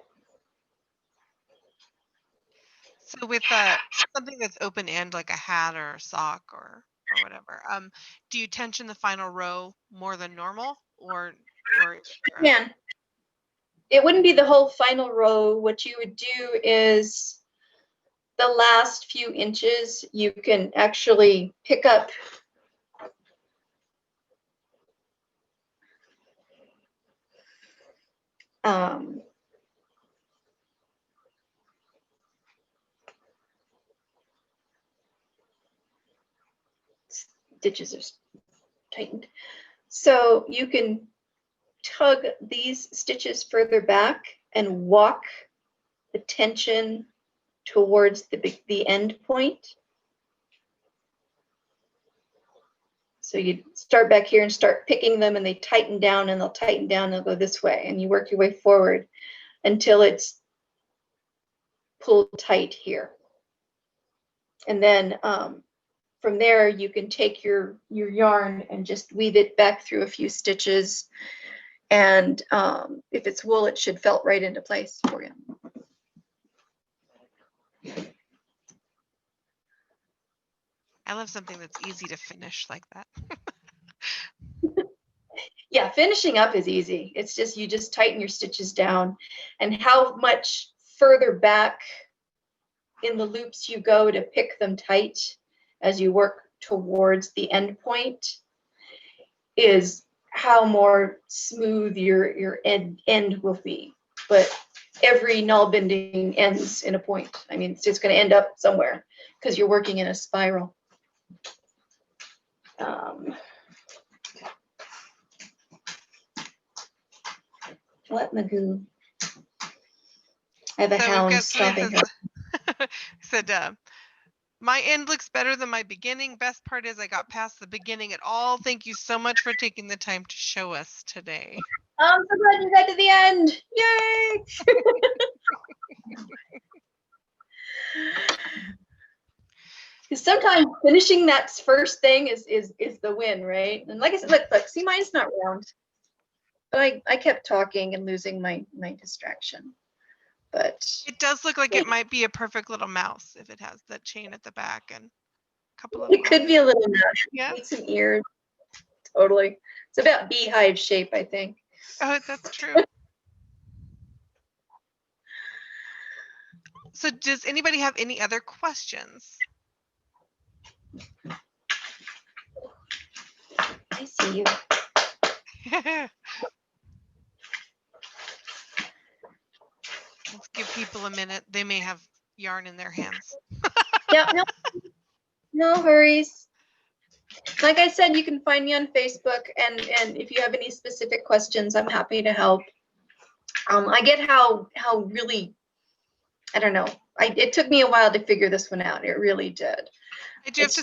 So with something that's open end, like a hat or a sock or whatever, do you tension the final row more than normal, or Man, it wouldn't be the whole final row. What you would do is the last few inches, you can actually pick up stitches are tightened. So you can tug these stitches further back and walk the tension towards the end point. So you start back here and start picking them, and they tighten down, and they'll tighten down, and they'll go this way, and you work your way forward until it's pulled tight here. And then from there, you can take your yarn and just weave it back through a few stitches. And if it's wool, it should felt right into place for you. I love something that's easy to finish like that. Yeah, finishing up is easy. It's just, you just tighten your stitches down, and how much further back in the loops you go to pick them tight as you work towards the end point is how more smooth your end will be. But every Nalbinding ends in a point. I mean, it's just going to end up somewhere because you're working in a spiral. What Magoo? I have a hound stomping her. Said, my end looks better than my beginning. Best part is I got past the beginning at all. Thank you so much for taking the time to show us today. I'm so glad you got to the end. Yay! Because sometimes finishing that first thing is the win, right? And like I said, look, see, mine's not round. But I kept talking and losing my distraction. But it does look like it might be a perfect little mouse if it has the chain at the back and a couple of. It could be a little mouse. Yeah. Need some ears. Totally. It's about beehive shape, I think. Oh, that's true. So does anybody have any other questions? I see you. Let's give people a minute. They may have yarn in their hands. Yeah, no worries. Like I said, you can find me on Facebook, and if you have any specific questions, I'm happy to help. I get how really, I don't know. It took me a while to figure this one out. It really did. I do have to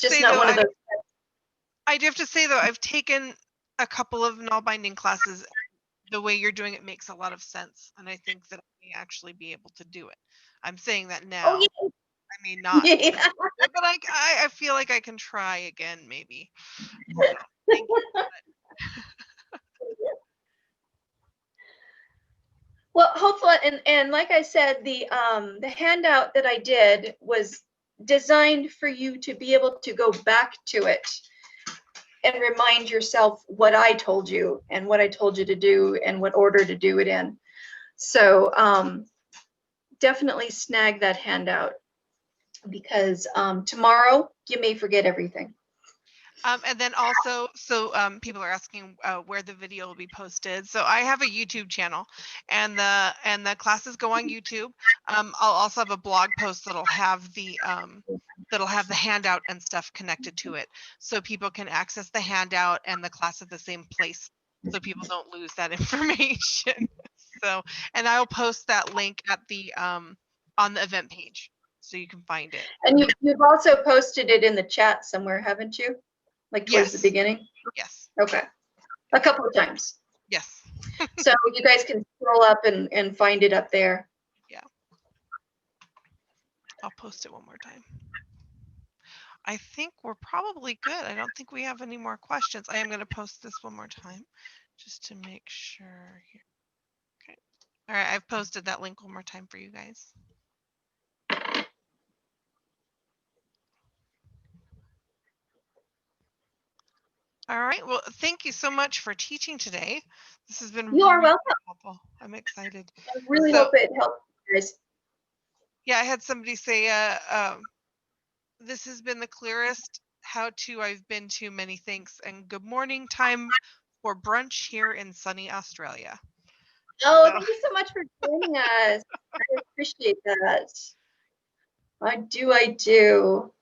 say, though, I've taken a couple of Nalbinding classes. The way you're doing it makes a lot of sense, and I think that I may actually be able to do it. I'm saying that now. Oh, yeah. I may not, yeah. but I feel like I can try again, maybe. So, thank you. Well, hopefully, and like I said, the handout that I did was designed for you to be able to go back to it and remind yourself what I told you and what I told you to do and what order to do it in. So definitely snag that handout, because tomorrow you may forget everything. And then also, so people are asking where the video will be posted. So I have a YouTube channel, and the classes go on YouTube. I'll also have a blog post that'll have the handout and stuff connected to it, so people can access the handout and the class at the same place, so people don't lose that information. So, and I'll post that link at the on the event page, so you can find it. And you've also posted it in the chat somewhere, haven't you? Like towards the beginning? Yes. Okay. A couple of times. Yes. So you guys can scroll up and find it up there. Yeah. I'll post it one more time. I think we're probably good. I don't think we have any more questions. I am going to post this one more time just to make sure here. Okay. All right. I've posted that link one more time for you guys. All right. Well, thank you so much for teaching today. This has been You are really welcome. helpful. I'm excited. I really So, hope it helps you guys. yeah, I had somebody say, this has been the clearest how-to I've been to. Many thanks, and good morning time for brunch here in sunny Australia. Oh, So, thank you so much for joining us. I appreciate that. I do.